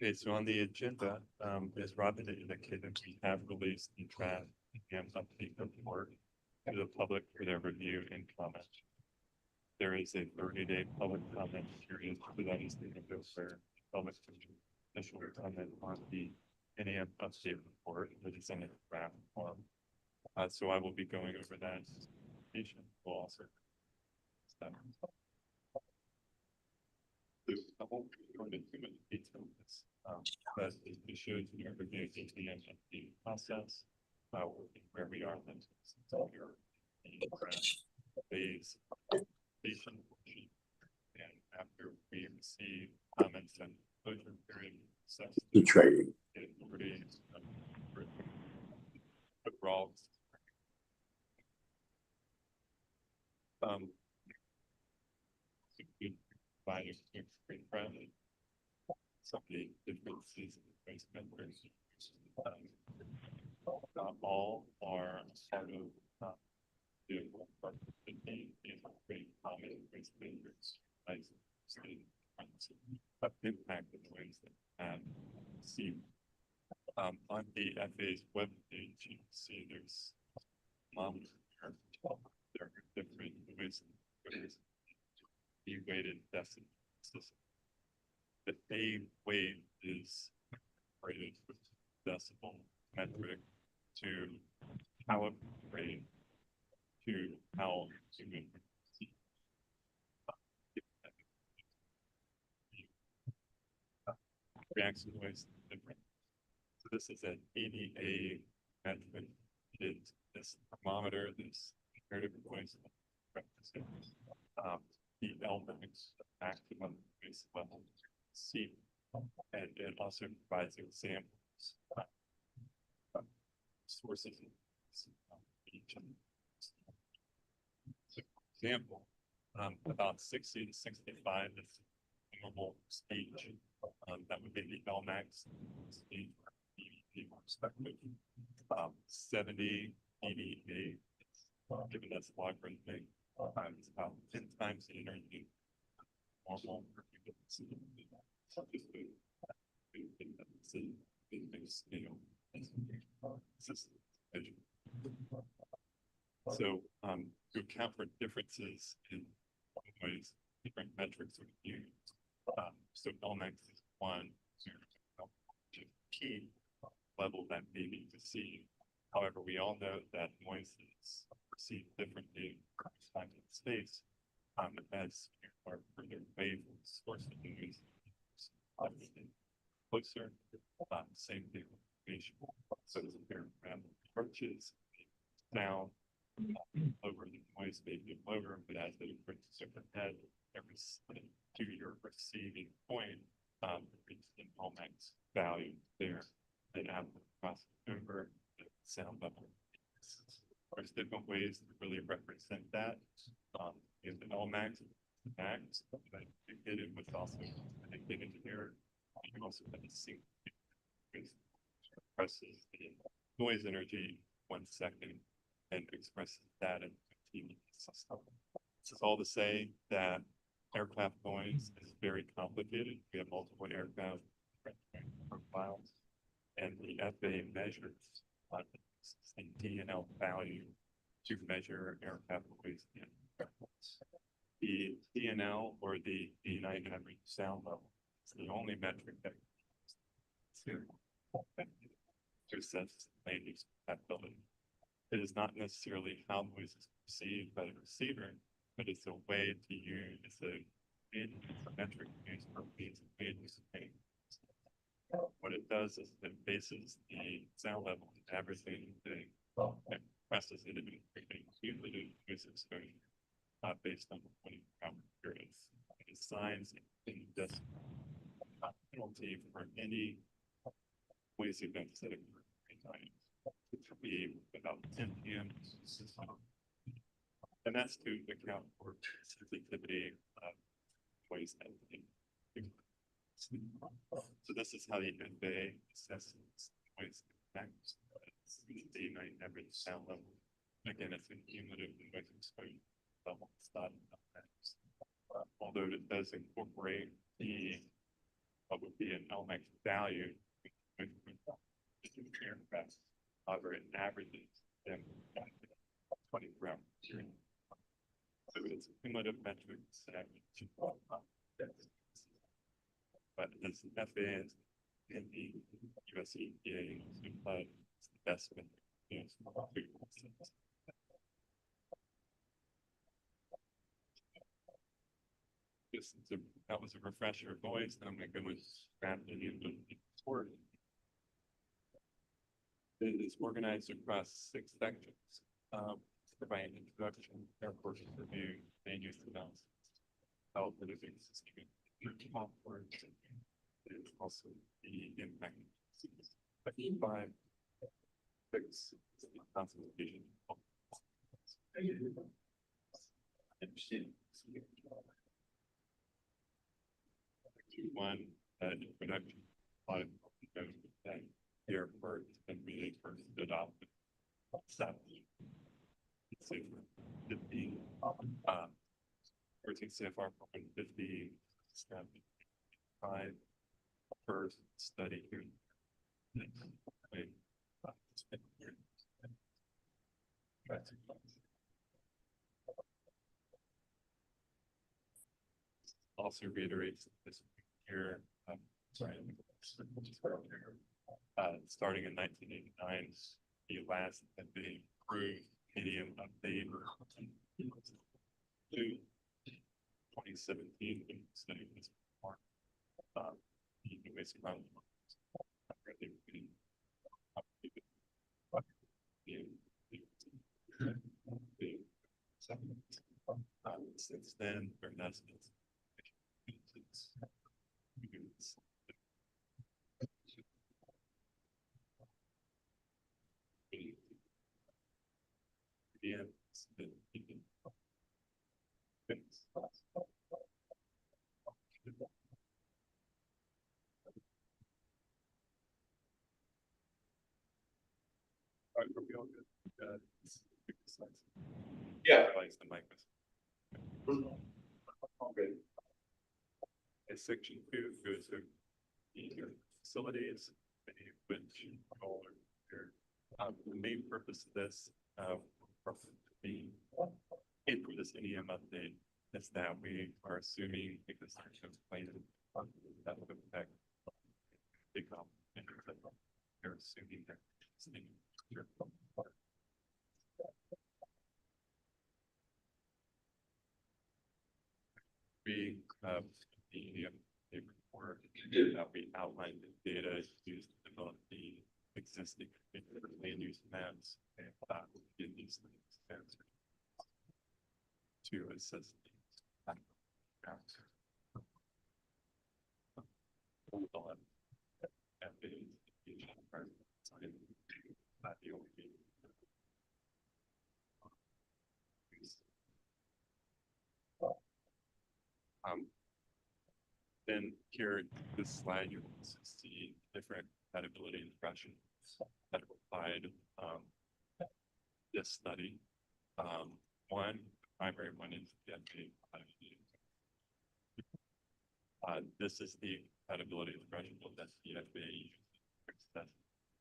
Okay, so on the agenda, as Rob had indicated, we have released the draft and update report to the public for their review and comment. There is a 30-day public comment period for that is the window where public initial comment on the NEM update report that is in a draft form. So I will be going over that. We'll also stop. I won't go into too much detail on this, but it shows you review the NEM update process, where we are in phase and after we receive comments and closure period,
The trading.
overall. By some of the differences in the members. Not all are part of the great common race members. But impact the ways that have seen on the FAA's web page, you can see there's there are different ways the weighted decimal system. The A weight is rated with decimal metric to calibrate to how human reaction noise is different. So this is an ADA metric. It's this thermometer, this comparative noise represent the elements maximum noise level C, and it also provides examples sources of each of them. So, for example, about 60 to 65 is normal stage. That would be the LMAX stage for EVP perspective. 70 EVA, given that's logarithmic, it's about 10 times the energy normal for people to see. So to account for differences in noise, different metrics are used. So LMAX is one key level that may be deceived. However, we all know that noise is perceived differently across time and space as you are further away from the source of the noise. Closer, same thing with information. So there's a pair of random approaches down, over the noise may be lower, but as it approaches overhead, to your receiving point, it's an LMAX value there. Then after crossing over the sound level. There's different ways to really represent that. In the LMAX, max, but you get it with also indicated here. You can also have a sync expresses the noise energy 1 second and expresses that in 15 minutes. This is all to say that aircraft noise is very complicated. We have multiple aircraft profiles, and the FAA measures a DNL value to measure aircraft noise in airports. The DNL, or the United Average Sound Level, is the only metric that to assess land use compatibility. It is not necessarily how noise is perceived by the receiver, but it's a way to use, it's a metric used for means of land use of land. What it does is it bases the sound level and averaging the and presses it into a cumulative noise exposure based on the 24-hour periods. It assigns in this penalty for any noise events that occur at times. It could be about 10 p.m. And that's to account for sensitivity of noise density. So this is how the FAA assesses noise impacts the United Average Sound Level. Again, it's a cumulative noise exposure level. It's not although it does incorporate the what would be an LMAX value. However, it averages them 24 hours. So it's a cumulative metric. But as the FAA is in the US EPA, it's the best metric. That was a refresher of noise. Now I'm going to go with rapidly into the report. It is organized across 6 sections. By an introduction, airport review, land use analysis, health and existing words. There's also the impact. 5, 6, the consultation. One introduction. That the airport and really first adopted. 7. 50. 13 CFR 50. 5. First study here. Also reiterates this here. Starting in 1989, the last FAA approved medium update to 2017 study was the noise from. Since then, or that's. Yeah.
Yeah.
The mic was. Okay. And section 2 goes to the facilities, which all are here. The main purpose of this, for the and for this NEM update is that we are assuming because there's plan that would affect big they're assuming that we the report that we outlined the data used to develop the existing land use maps and in these things to assess the then here, this slide, you will also see different compatibility impressions that applied this study. One primary one is the FAA. This is the compatibility threshold that the FAA uses to assess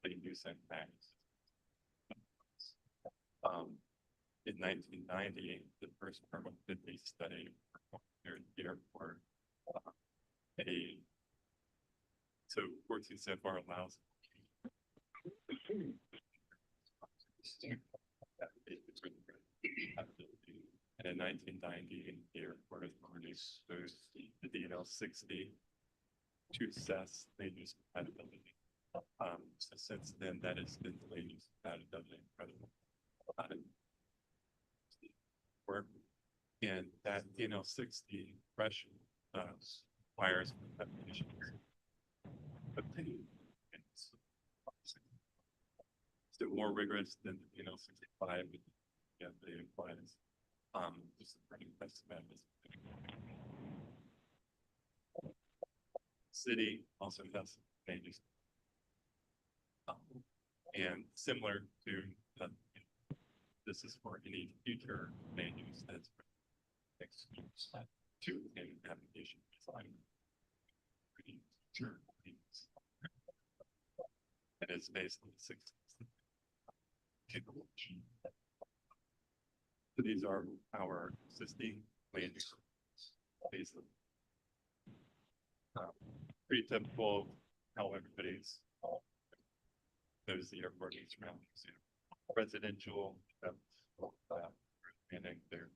the use impacts. In 1990, the first Permit 50 study performed at the airport. So 14 CFR allows and in 1990, the airport authority exposed the DNL 60 to assess land use compatibility. So since then, that has been the land use compatibility incredible. Work and that DNL 60 impression requires competition. Still more rigorous than the DNL 65. Yeah, they applies. Just running best members. City also has changes. And similar to this is for any future land use that's to an application design. Sure. And it's based on 6. So these are our existing land use. Pretty typical how everybody's knows the airport is around residential and there.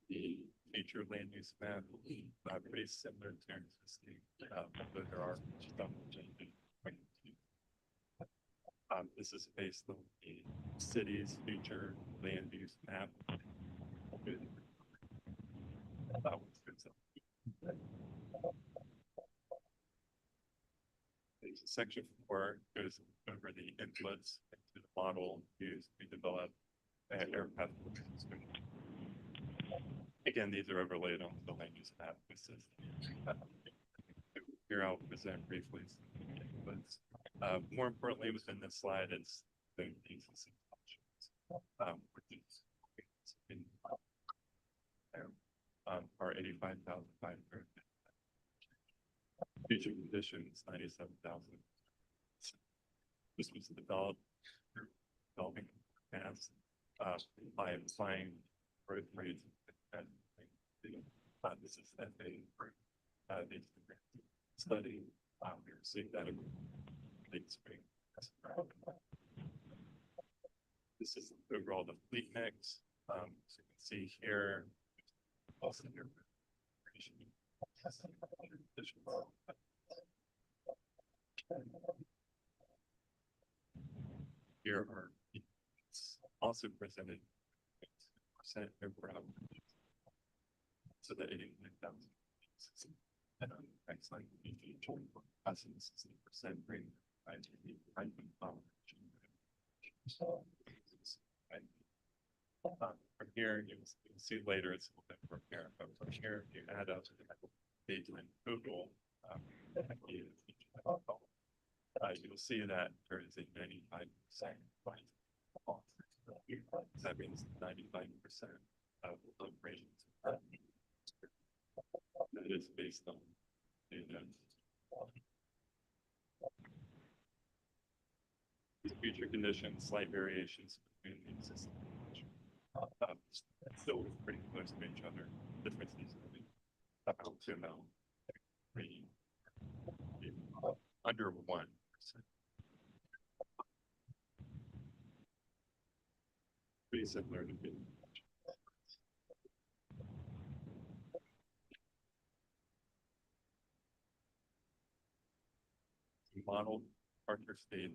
The future land use map pretty similar to existing, but there are some changes. This is based on the city's future land use map. Section 4 goes over the inputs into the model used to develop an air path. Again, these are overlaid on the land use map system. Here I'll present briefly. But more importantly, within this slide, it's the existing options. Are 85,500. Future conditions 97,000. This was developed through developing paths by applying growth rates. This is FA study. We received that late spring. This is overall the fleet mix. So you can see here. Also here. Here are it's also presented percent over so that 89,000. And next slide, this is the percent rate. From here, you can see later it's a little bit from here, but from here, you add up the Google. You'll see that there is a 95% that means 95% of ratings. That is based on data. These future conditions, slight variations between the existing still pretty close to each other. Differences about to about under 1%. Pretty similar to being. Model partner stage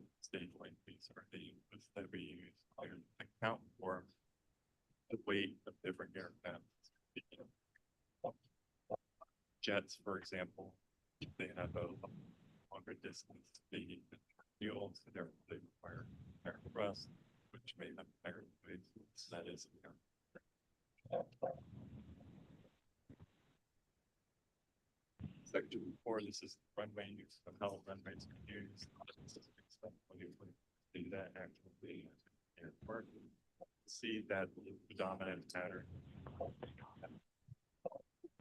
lengths are the inputs that we use to account for the weight of different aircraft. Jets, for example, they have a longer distance to be fuel, so therefore they require higher thrust, which may have higher weight. That is Section 4, this is runway use of how runways are used. When you do that actually airport, see that the dominant pattern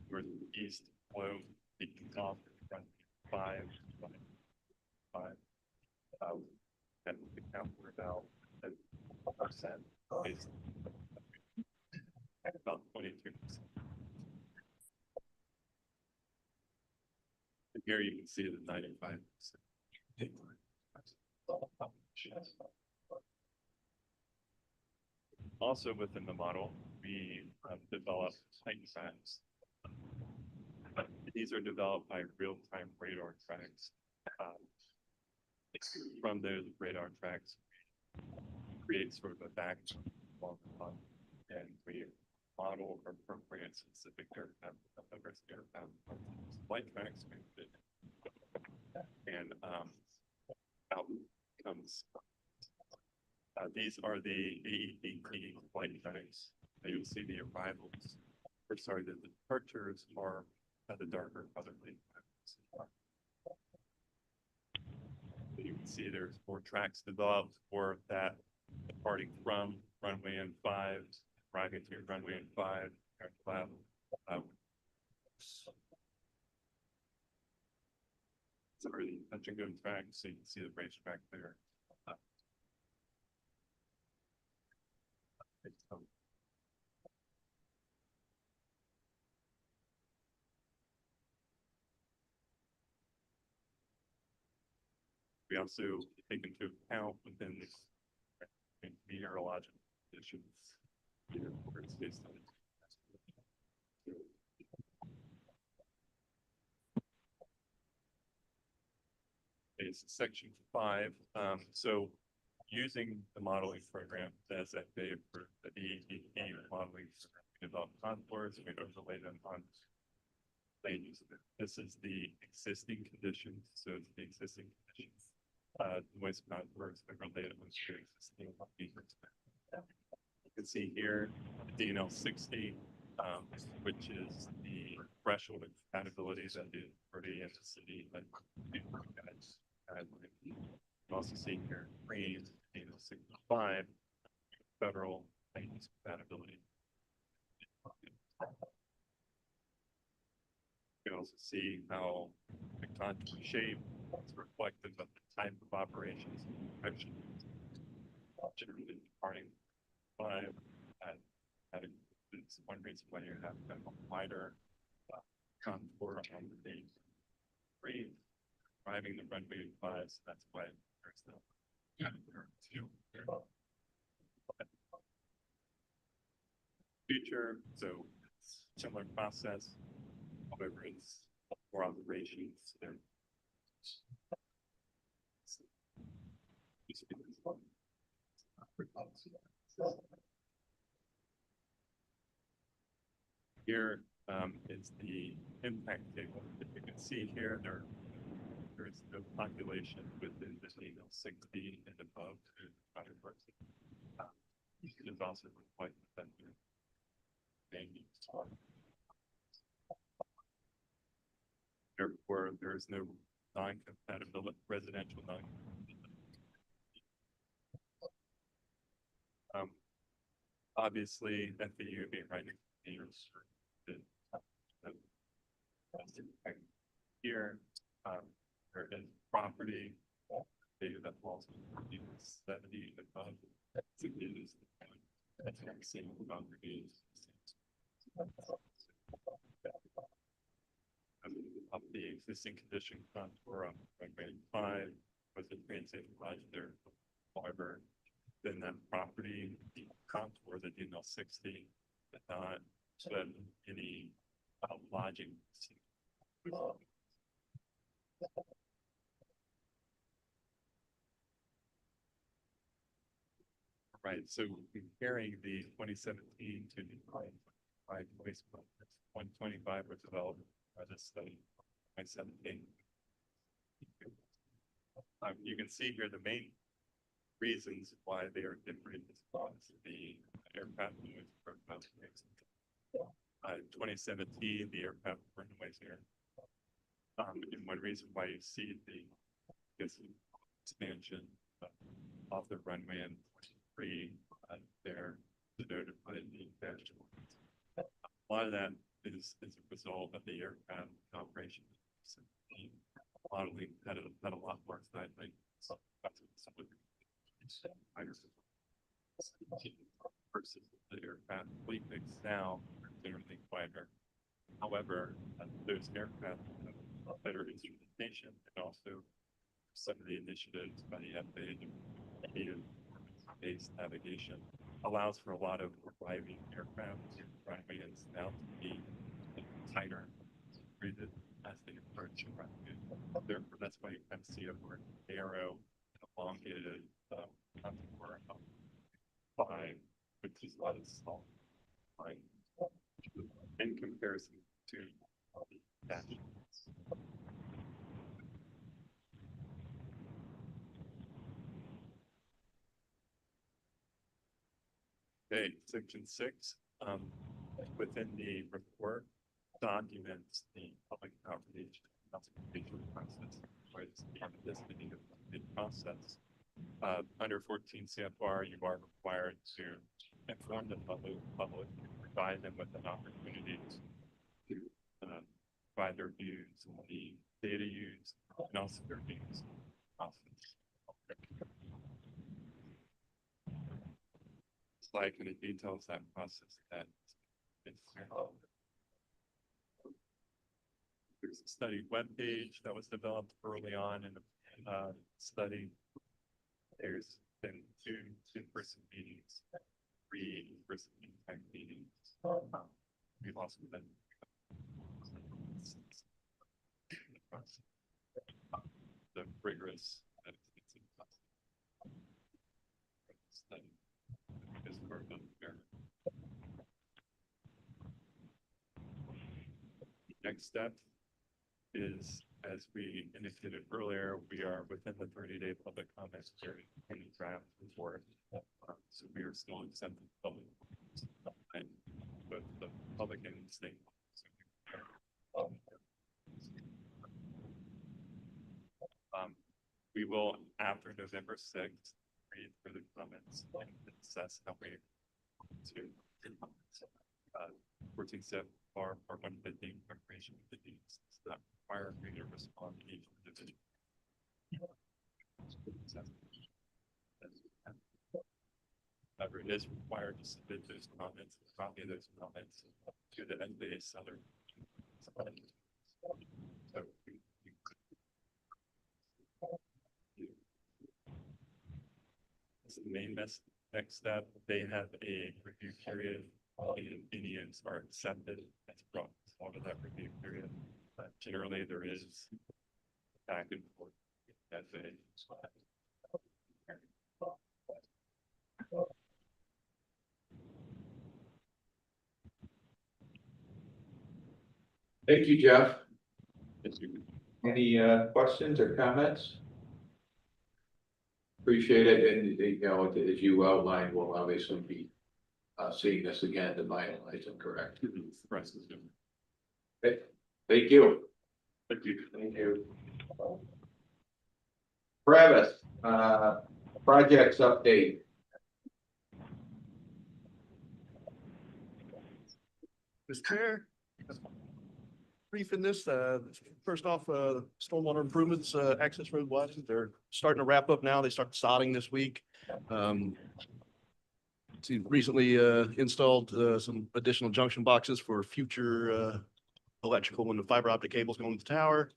where the east flow taking off from 5 and account for about 10% based about 22%. And here you can see the 95%. Also within the model, we develop height tracks. These are developed by real-time radar tracks. From those radar tracks, create sort of a backbone along the line, and we model or appropriate specific aircraft flight tracks, and out comes. These are the AEDP flight tracks. You'll see the arrivals, or sorry, the departures are the darker colored flight tracks. You can see there's 4 tracks developed for that departing from runway N5, arriving to runway N5, aircraft. Sorry, the touch and go track, so you can see the racetrack there. We also take into account within the meteorological conditions. Where it's based on. It's section 5. So using the modeling program as FAA for the AEDP modeling, we develop contours and we overlay them on land use. This is the existing conditions. So it's the existing conditions. Noise contours overlaid on the existing. You can see here the DNL 60, which is the threshold of compatibility that is already in the city. You can also see here green DNL 65 federal language compatibility. You can also see how the contour shape is reflective of the type of operations. Generally departing 5 that includes one reason why you have a wider contour on the day 3, driving the runway 5, so that's why there's the future, so it's similar process. However, it's more operations there. Here is the impact table. If you can see here, there is no population within the 60 and above. It is also quite effective. Therefore, there is no non-compatibility, residential non. Obviously, FAU being right here, there is property data that falls in 70 and above. It is the same congregation. Of the existing condition contour on runway 5 was a transit lodge there. However, then that property, the contour, the DNL 60, did not shed any lodging. Right, so comparing the 2017 to the 2025 wastewater, 125 was developed by this study, 2017. You can see here the main reasons why they are different is the aircraft noise profile. 2017, the aircraft were noise here. And one reason why you see the expansion of the runway in 23 there denoted by the dashed lines. A lot of that is a result of the aircraft operation. Modeling had a lot more side like versus the aircraft fleet mix now are generally quieter. However, those aircraft have better instrumentation and also some of the initiatives by the FAA based navigation allows for a lot of arriving aircraft runway and now to be tighter rated as they approach runway. Therefore, that's why you kind of see a more narrow, elongated contour of 5, which is a lot of small line in comparison to the dash. Okay, section 6. Within the report documents the public outreach consultation process, where it's this process. Under 14 CFR, you are required to inform the public, provide them with an opportunity to provide their views on the data used and also their views process. Slide kind of details that process that it's there's a study webpage that was developed early on in the study. There's been 2 in-person meetings, 3 in-person impact meetings. We've also been the rigorous study is part of the next step is, as we indicated earlier, we are within the 30-day public comment period in the draft report. So we are still accepting public and both the public and the state. We will, after November 6th, read through the comments and assess how we to 14 step or 150 preparation of the needs that require me to respond to each individual. However, it is required to submit those comments, copy of those comments to the NBA seller. So this is the main next step. They have a review period all the opinions are accepted as brought over that review period. But generally, there is back and forth. That's it.
Thank you, Jeff. Any questions or comments? Appreciate it, and you know, as you outlined, we'll obviously be seeing this again to finalize them, correct?
Right.
Thank you.
Thank you.
Thank you. Travis, projects update.
Mr. Chair, brief in this, first off, stormwater improvements, access road widening, they're starting to wrap up now. They start sodding this week. Recently installed some additional junction boxes for future electrical when the fiber optic cables go into the tower,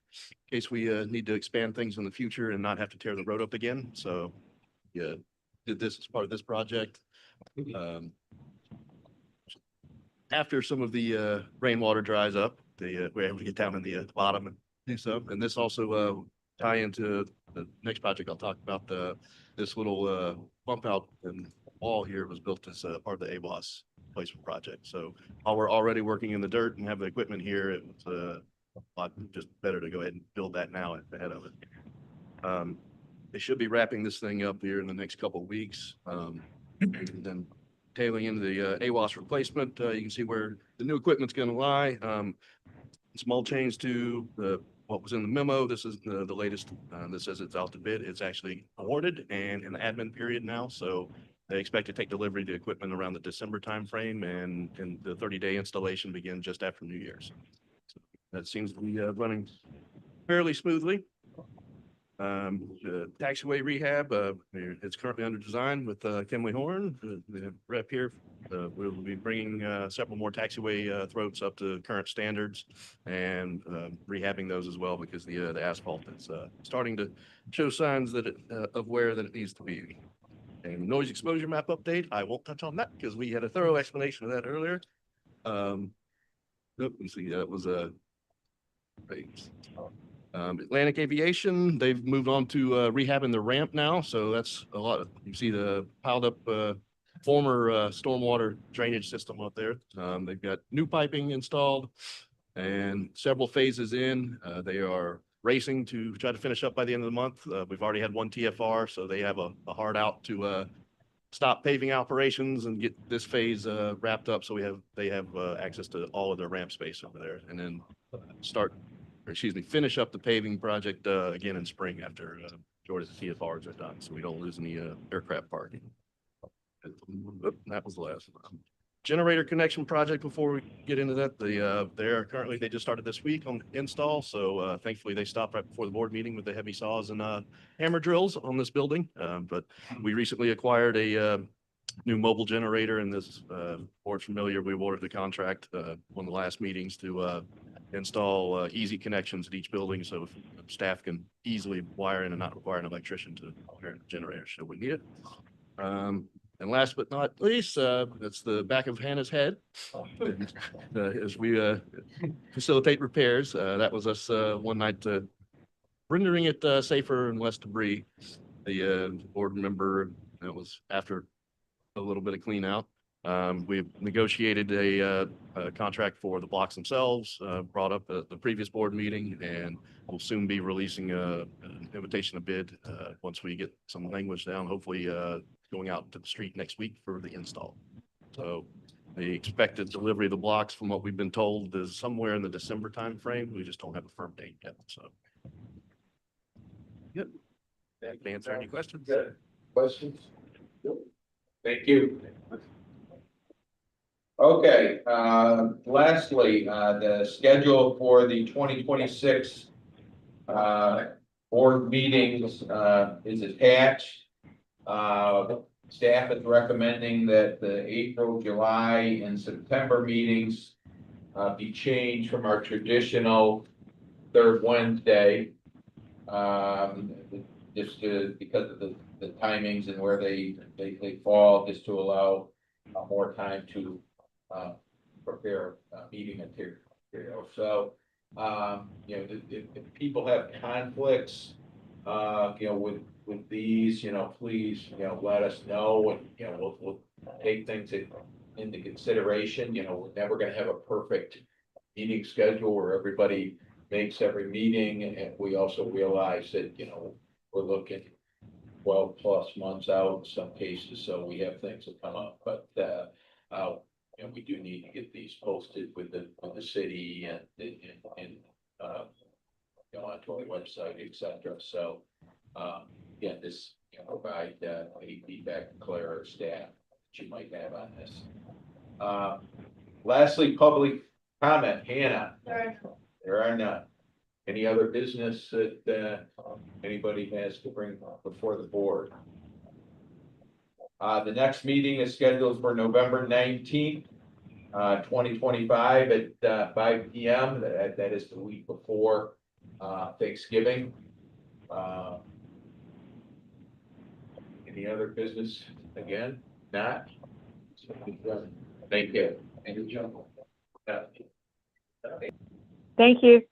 in case we need to expand things in the future and not have to tear the road up again. So yeah, did this as part of this project. After some of the rainwater dries up, we're able to get down in the bottom and do some. And this also tie into the next project I'll talk about. This little bump out and wall here was built as part of the AWAS placement project. So while we're already working in the dirt and have the equipment here, it was a lot just better to go ahead and build that now ahead of it. They should be wrapping this thing up here in the next couple of weeks. And then tailing into the AWAS replacement, you can see where the new equipment's going to lie. Small change to what was in the memo. This is the latest. This says it's out to bid. It's actually awarded and in the admin period now. So they expect to take delivery of the equipment around the December timeframe, and the 30-day installation begins just after New Year's. So that seems to be running fairly smoothly. The taxiway rehab, it's currently under design with Kenley Horn, the rep here. We'll be bringing several more taxiway throats up to current standards and rehabbing those as well, because the asphalt is starting to show signs that of where that it needs to be. And noise exposure map update, I won't touch on that because we had a thorough explanation of that earlier. Let's see, that was a Atlantic Aviation, they've moved on to rehabbing the ramp now. So that's a lot. You see the piled up former stormwater drainage system up there. They've got new piping installed and several phases in. They are racing to try to finish up by the end of the month. We've already had one TFR, so they have a hard out to stop paving operations and get this phase wrapped up. So they have access to all of their ramp space over there, and then finish up the paving project again in spring after majority of the TFRs are done, so we don't lose any aircraft parking. That was the last one. Generator connection project. Before we get into that, they just started this week on install. So thankfully they stopped right before the board meeting with the heavy saws and hammer drills on this building. But we recently acquired a new mobile generator, and this board's familiar. We awarded the contract one of the last meetings to install easy connections at each building, so staff can easily wire in and not require an electrician to wire the generator should we need it. And last but not least, that's the back of Hannah's head. As we facilitate repairs, that was us one night rendering it safer and less debris. The board member, that was after a little bit of clean out. We've negotiated a contract for the blocks themselves, brought up at the previous board meeting, and we'll soon be releasing an invitation to bid once we get some language down, hopefully going out to the street next week for the install. So the expected delivery of the blocks, from what we've been told, is somewhere in the December timeframe. We just don't have a firm date yet. So yep. That can answer any questions.
Good. Questions? Thank you. Okay, lastly, the schedule for the 2026 board meetings is attached. Staff is recommending that the April, July, and September meetings be changed from our traditional third Wednesday, just because of the timings and where they fall, just to allow more time to prepare meeting material. So, you know, if people have conflicts, you know, with these, you know, please, you know, let us know, and, you know, we'll take things into consideration. You know, we're never gonna have a perfect meeting schedule where everybody makes every meeting, and we also realize that, you know, we're looking 12+ months out in some cases, so we have things that come up, but, you know, we do need to get these posted with the city and, you know, onto our website, et cetera. So, yeah, this, you know, provide, any feedback to Claire or staff that you might have on this. Lastly, public comment. Hannah? There are none. Any other business that, anybody has to bring before the board? The next meeting is scheduled for November 19th, 2025 at 5 p.m. That is the week before Thanksgiving. Any other business again? Not? Thank you. Thank you, gentlemen.
Thank you.